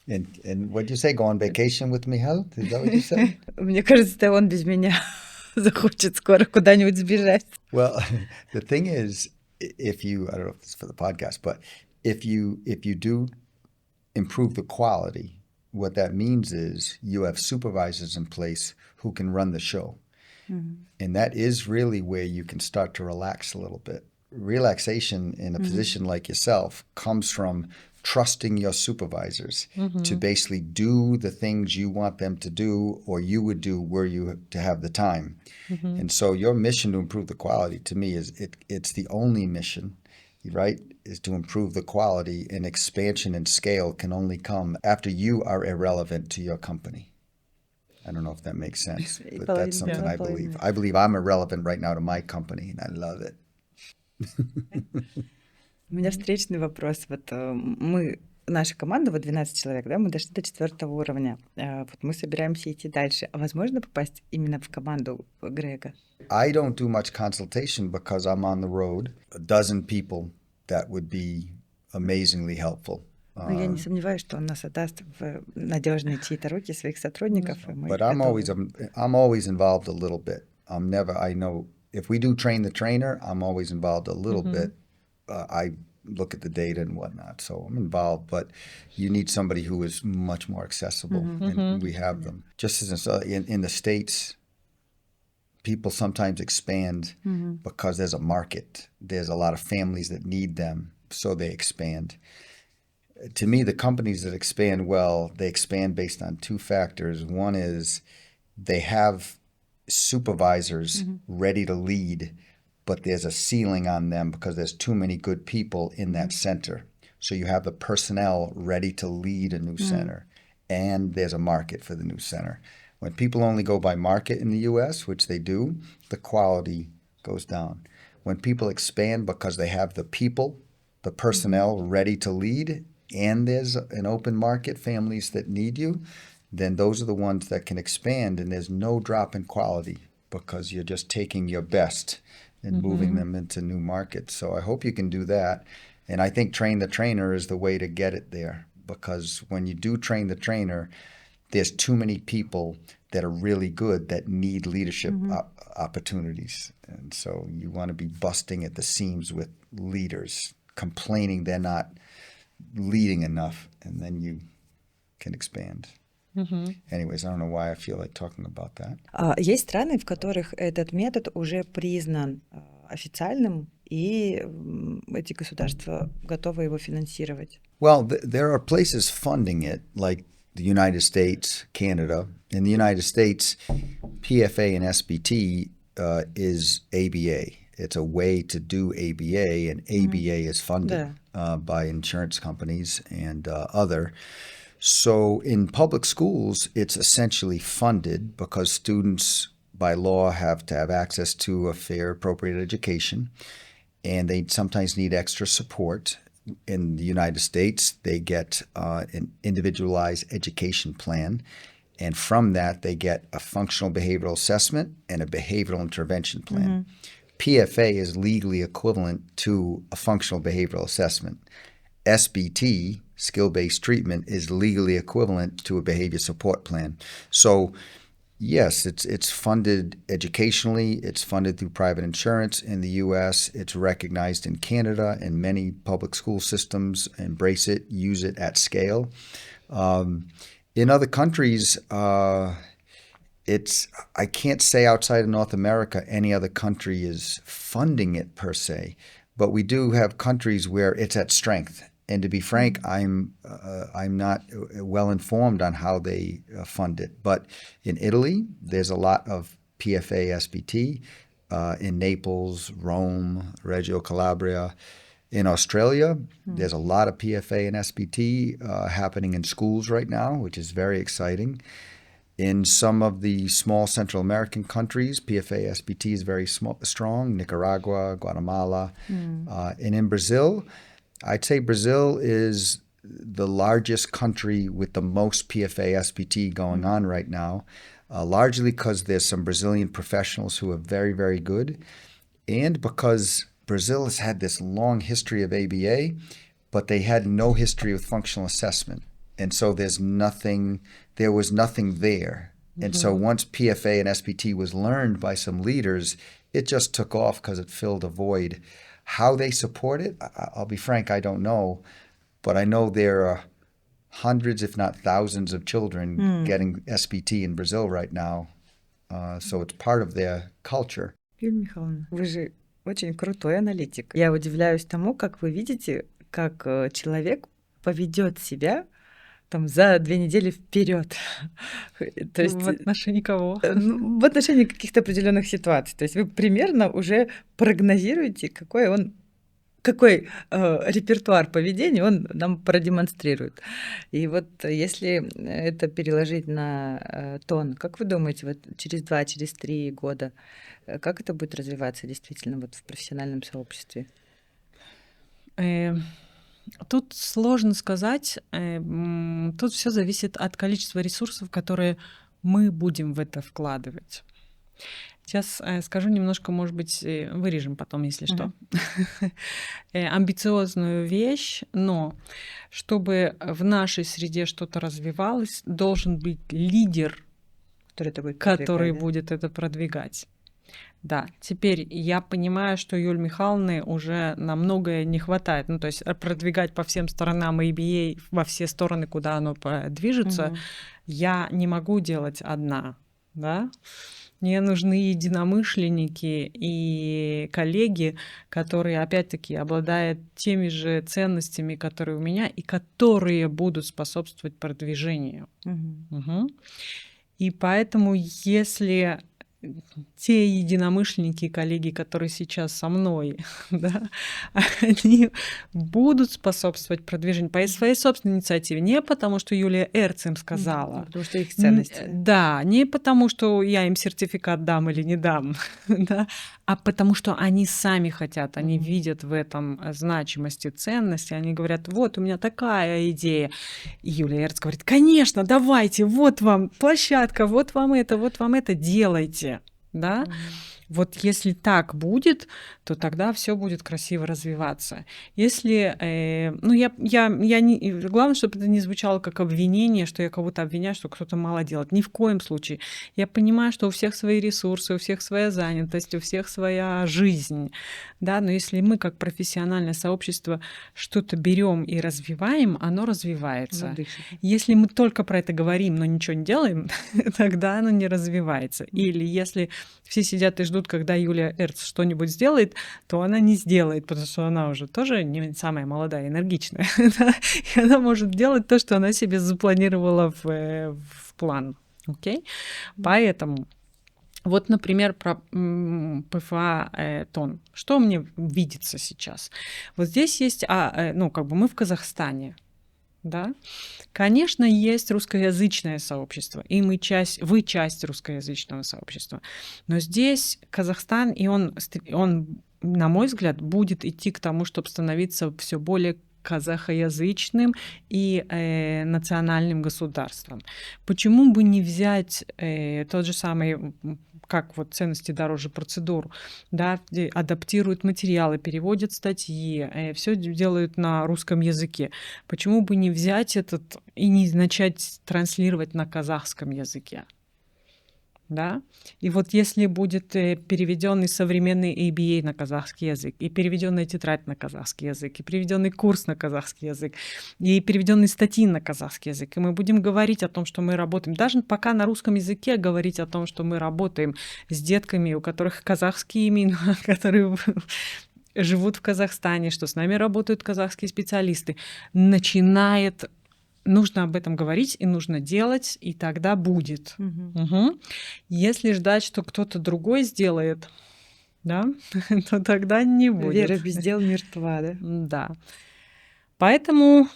And what did you say? Go on vacation with Michal? Is that what you said? Мне кажется, он без меня захочет скоро куда-нибудь сбежать. Well, the thing is, if you, I don't know if it's for the podcast, but if you do improve the quality what that means is you have supervisors in place who can run the show. And that is really where you can start to relax a little bit. Relaxation in a position like yourself comes from trusting your supervisors to basically do the things you want them to do or you would do were you to have the time. And so your mission to improve the quality to me is it's the only mission, right, is to improve the quality, and expansion and scale can only come after you are irrelevant to your company. I don't know if that makes sense, but that's something I believe. I believe I'm irrelevant right now to my company, and I love it. У меня встречный вопрос. Наша команда, 12 человек, да, мы дошли до 4 уровня. Вот мы собираемся идти дальше. А возможно попасть именно в команду Грега? I don't do much consultation because I'm on the road. A dozen people that would be amazingly helpful. Я не сомневаюсь, что он нас отдаст в надежные чьи-то руки своих сотрудников. But I'm always involved a little bit. I know if we do train the trainer, I'm always involved a little bit. I look at the data and whatnot, so I'm involved. But you need somebody who is much more accessible, and we have them. Just as in the States, people sometimes expand because there's a market. There's a lot of families that need them, so they expand. To me, the companies that expand well, they expand based on two factors. One is they have supervisors ready to lead, but there's a ceiling on them because there's too many good people in that center. So you have the personnel ready to lead a new center, and there's a market for the new center. When people only go by market in the U.S., which they do, the quality goes down. When people expand because they have the people, the personnel ready to lead, and there's an open market, families that need you, then those are the ones that can expand, and there's no drop in quality because you're just taking your best and moving them into new markets. So I hope you can do that. And I think train the trainer is the way to get it there, because when you do train the trainer, there's too many people that are really good that need leadership opportunities. And so you want to be busting at the seams with leaders, complaining they're not leading enough, and then you can expand. Anyways, I don't know why I feel like talking about that. Есть страны, в которых этот метод уже признан официальным, и эти государства готовы его финансировать. Well, there are places funding it, like the United States, Canada. In the United States, PFA and SBT is ABA. It's a way to do ABA, and ABA is funded by insurance companies and other. So in public schools, it's essentially funded because students by law have to have access to a fair, appropriate education, and they sometimes need extra support. In the United States, they get an individualized education plan, and from that, they get a functional behavioral assessment and a behavioral intervention plan. PFA is legally equivalent to a functional behavioral assessment. SBT, skill-based treatment, is legally equivalent to a behavior support plan. So yes, it's funded educationally. It's funded through private insurance in the U.S. It's recognized in Canada, and many public school systems embrace it, use it at scale. In other countries, I can't say outside of North America any other country is funding it per se, but we do have countries where it's at strength. And to be frank, I'm not well informed on how they fund it. But in Italy, there's a lot of PFA SBT. In Naples, Rome, Reggio Calabria. In Australia, there's a lot of PFA and SBT happening in schools right now, which is very exciting. In some of the small Central American countries, PFA SBT is very strong, Nicaragua, Guatemala. And in Brazil, I'd say Brazil is the largest country with the most PFA SBT going on right now, largely because there's some Brazilian professionals who are very, very good, and because Brazil has had this long history of ABA, but they had no history with functional assessment. And so there was nothing there. And so once PFA and SBT was learned by some leaders, it just took off because it filled a void. How they support it, I'll be frank, I don't know. But I know they're hundreds, if not thousands of children getting SPT in Brazil right now. So it's part of their culture. Юлия Михайловна, вы же очень крутой аналитик. Я удивляюсь тому, как вы видите, как человек поведет себя там за 2 недели вперед. То есть в отношении кого? В отношении каких-то определенных ситуаций. То есть вы примерно уже прогнозируете, какой репертуар поведения он нам продемонстрирует. И вот если это переложить на тон, как вы думаете, вот через 2, через 3 года, как это будет развиваться действительно вот в профессиональном сообществе? Тут сложно сказать. Тут все зависит от количества ресурсов, которые мы будем в это вкладывать. Сейчас скажу немножко, может быть, вырежем потом, если что. Амбициозную вещь, но чтобы в нашей среде что-то развивалось, должен быть лидер, который будет это продвигать. Да, теперь я понимаю, что Юлии Михайловны уже на многое не хватает. Ну, то есть продвигать по всем сторонам ABA во все стороны, куда оно движется, я не могу делать одна, да. Мне нужны единомышленники и коллеги, которые, опять-таки, обладают теми же ценностями, которые у меня, и которые будут способствовать продвижению. И поэтому, если те единомышленники и коллеги, которые сейчас со мной, да, они будут способствовать продвижению по своей собственной инициативе. Не потому, что Юлия Эрц им сказала. Потому что их ценности. Да, не потому, что я им сертификат дам или не дам, да, а потому, что они сами хотят, они видят в этом значимости, ценности, они говорят, вот у меня такая идея. И Юлия Эрц говорит, конечно, давайте, вот вам площадка, вот вам это, делайте. Да? Вот если так будет, то тогда все будет красиво развиваться. Если, главное, чтобы это не звучало как обвинение, что я кого-то обвиняю, что кто-то мало делает. Ни в коем случае. Я понимаю, что у всех свои ресурсы, у всех своя занятость, у всех своя жизнь. Да? Но если мы как профессиональное сообщество что-то берем и развиваем, оно развивается. Если мы только про это говорим, но ничего не делаем, тогда оно не развивается. Или если все сидят и ждут, когда Юлия Эрц что-нибудь сделает, то она не сделает, потому что она уже тоже не самая молодая, энергичная. И она может делать то, что она себе запланировала в план. Окей? Поэтому вот, например, про ПФА тон. Что мне видится сейчас? Вот здесь есть, мы в Казахстане. Да? Конечно, есть русскоязычное сообщество, и вы часть русскоязычного сообщества. Но здесь Казахстан, и он, на мой взгляд, будет идти к тому, чтобы становиться все более казахоязычным и национальным государством. Почему бы не взять тот же самый, как вот ценности дороже процедур, да, адаптируют материалы, переводят статьи, все делают на русском языке. Почему бы не взять этот и не начать транслировать на казахском языке? Да? И вот если будет переведенный современный ABA на казахский язык, и переведенная тетрадь на казахский язык, и переведенный курс на казахский язык, и переведенные статьи на казахский язык, и мы будем говорить о том, что мы работаем, даже пока на русском языке говорить о том, что мы работаем с детками, у которых казахские имена, которые живут в Казахстане, что с нами работают казахские специалисты, нужно об этом говорить и нужно делать, и тогда будет. Если ждать, что кто-то другой сделает, да, то тогда не будет. Вера без дел мертва, да? Да. Поэтому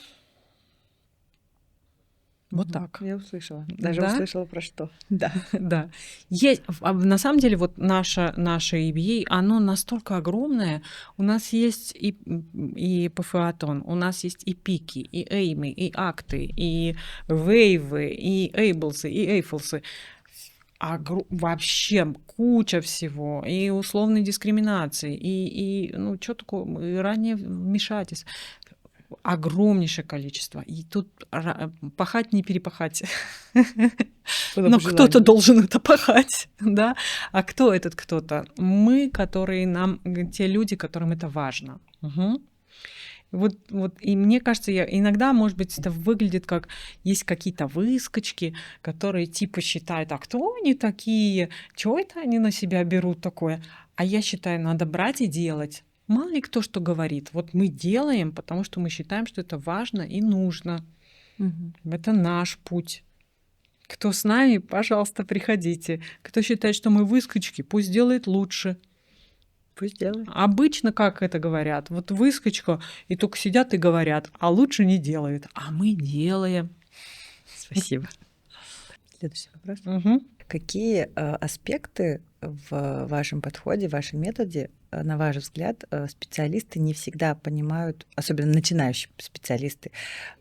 вот так. Я услышала. Даже услышала про что. Да. Да. На самом деле, вот наше ABA, оно настолько огромное. У нас есть и ПФА-тон, у нас есть и пики, и эймы, и акты, и вейвы, и эйблсы, и эйфлсы. Вообще куча всего. И условной дискриминации, и что такое, и раннее вмешательство. Огромнейшее количество. И тут пахать, не перепахать. Но кто-то должен это пахать. Да? А кто этот кто-то? Мы, те люди, которым это важно. И мне кажется, иногда, может быть, это выглядит как есть какие-то выскочки, которые типа считают, а кто они такие, чего это они на себя берут такое? А я считаю, надо брать и делать. Мало ли кто что говорит. Вот мы делаем, потому что мы считаем, что это важно и нужно. Это наш путь. Кто с нами, пожалуйста, приходите. Кто считает, что мы выскочки, пусть делает лучше. Пусть делает. Обычно как это говорят? Вот выскочка, и только сидят и говорят, а лучше не делают. А мы делаем. Спасибо. Следующий вопрос. Угу. Какие аспекты в вашем подходе, в вашем методе, на ваш взгляд, специалисты не всегда понимают, особенно начинающие специалисты,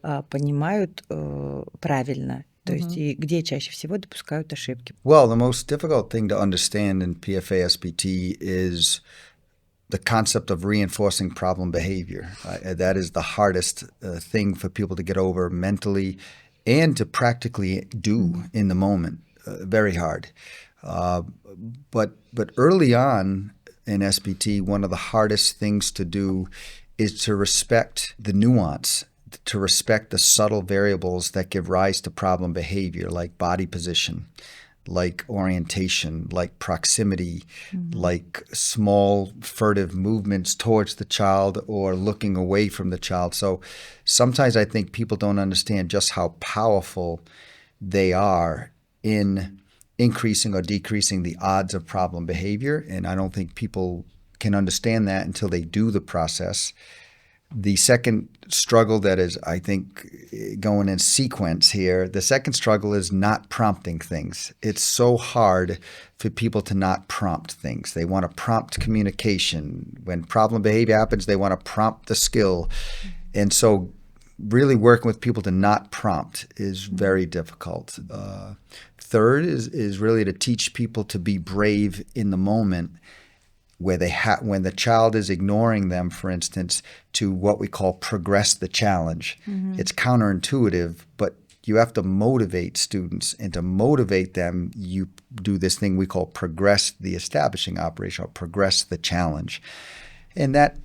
понимают правильно? То есть и где чаще всего допускают ошибки? Well, the most difficult thing to understand in PFA-SBT is the concept of reinforcing problem behavior. That is the hardest thing for people to get over mentally and to practically do in the moment. Very hard. But early on in SBT, one of the hardest things to do is to respect the nuance, to respect the subtle variables that give rise to problem behavior, like body position, like orientation, like proximity, like small furtive movements towards the child or looking away from the child. So sometimes I think people don't understand just how powerful they are in increasing or decreasing the odds of problem behavior. And I don't think people can understand that until they do the process. The second struggle that is, I think, going in sequence here, the second struggle is not prompting things. It's so hard for people to not prompt things. They want to prompt communication. When problem behavior happens, they want to prompt the skill. And so really working with people to not prompt is very difficult. Third is really to teach people to be brave in the moment where when the child is ignoring them, for instance, to what we call progress the challenge. It's counterintuitive, but you have to motivate students, and to motivate them, you do this thing we call progress the establishing operation, or progress the challenge. And that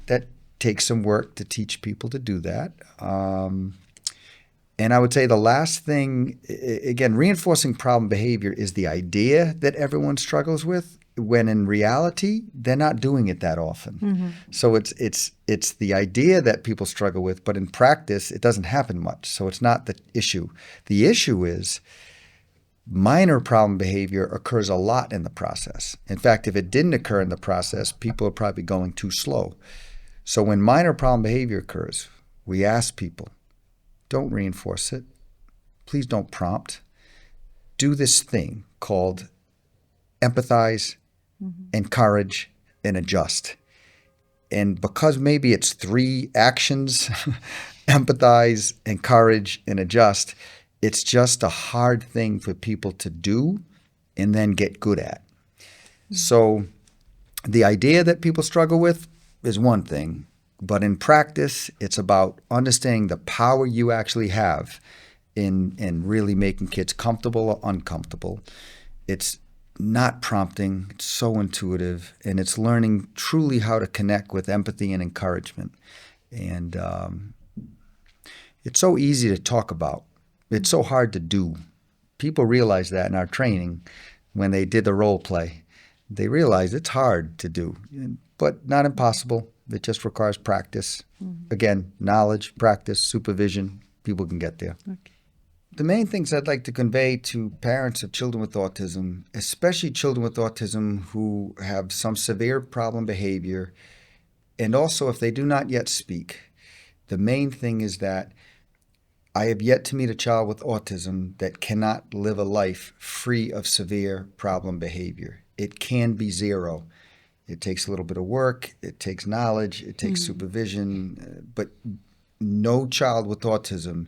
takes some work to teach people to do that. And I would say the last thing, again, reinforcing problem behavior is the idea that everyone struggles with, when in reality, they're not doing it that often. So it's the idea that people struggle with, but in practice, it doesn't happen much. So it's not the issue. The issue is minor problem behavior occurs a lot in the process. In fact, if it didn't occur in the process, people are probably going too slow. So when minor problem behavior occurs, we ask people, don't reinforce it. Please don't prompt. Do this thing called empathize, encourage, and adjust. And because maybe it's 3 actions, empathize, encourage, and adjust, it's just a hard thing for people to do and then get good at. So the idea that people struggle with is one thing, but in practice, it's about understanding the power you actually have in really making kids comfortable or uncomfortable. It's not prompting, it's so intuitive, and it's learning truly how to connect with empathy and encouragement. And it's so easy to talk about. It's so hard to do. People realize that in our training when they did the role play. They realize it's hard to do, but not impossible. It just requires practice. Again, knowledge, practice, supervision. People can get there. Okay. The main things I'd like to convey to parents of children with autism, especially children with autism who have some severe problem behavior, and also if they do not yet speak, the main thing is that I have yet to meet a child with autism that cannot live a life free of severe problem behavior. It can be zero. It takes a little bit of work, it takes knowledge, it takes supervision, but no child with autism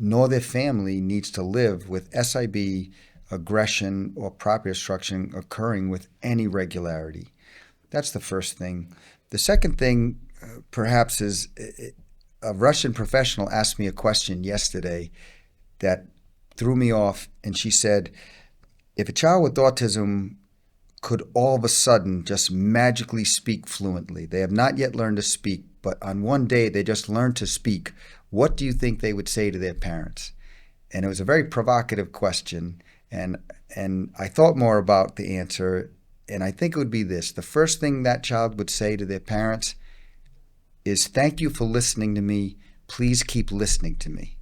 nor their family needs to live with SIB, aggression, or property obstruction occurring with any regularity. That's the first thing. The second thing, perhaps, is a Russian professional asked me a question yesterday that threw me off, and she said, if a child with autism could all of a sudden just magically speak fluently, they have not yet learned to speak, but on one day they just learned to speak, what do you think they would say to their parents? And it was a very provocative question, and I thought more about the answer, and I think it would be this. The first thing that child would say to their parents is, thank you for listening to me. Please keep listening to me.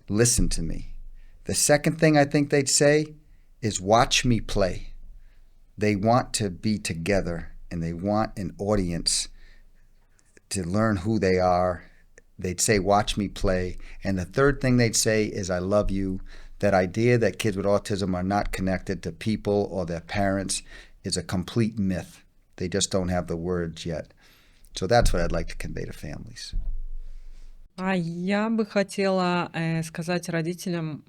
Listen to me. The second thing I think they'd say is, watch me play. They want to be together, and they want an audience to learn who they are. They'd say, watch me play. And the third thing they'd say is, I love you. That idea that kids with autism are not connected to people or their parents is a complete myth. They just don't have the words yet. So that's what I'd like to convey to families. А я бы хотела сказать родителям,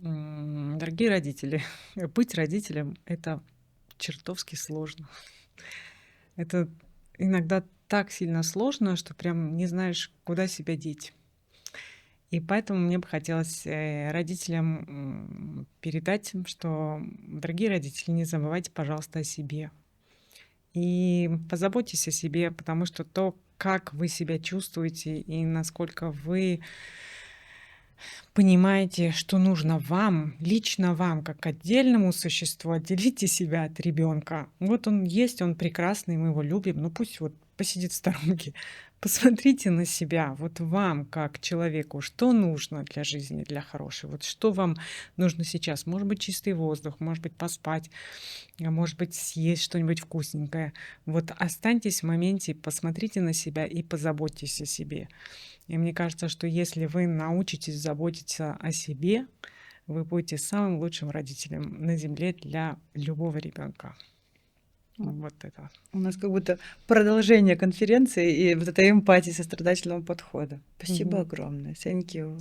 дорогие родители, быть родителем — это чертовски сложно. Это иногда так сильно сложно, что прям не знаешь, куда себя деть. И поэтому мне бы хотелось родителям передать, что, дорогие родители, не забывайте, пожалуйста, о себе. И позаботьтесь о себе, потому что то, как вы себя чувствуете и насколько вы понимаете, что нужно вам, лично вам, как отдельному существу, отделите себя от ребенка. Вот он есть, он прекрасный, мы его любим, но пусть вот посидит в сторонке. Посмотрите на себя, вот вам, как человеку, что нужно для жизни, для хорошей, вот что вам нужно сейчас. Может быть, чистый воздух, может быть, поспать, может быть, съесть что-нибудь вкусненькое. Вот останьтесь в моменте, посмотрите на себя и позаботьтесь о себе. И мне кажется, что если вы научитесь заботиться о себе, вы будете самым лучшим родителем на Земле для любого ребенка. Вот это. У нас как будто продолжение конференции и вот этой эмпатии, сострадательного подхода. Спасибо огромное. Thank you.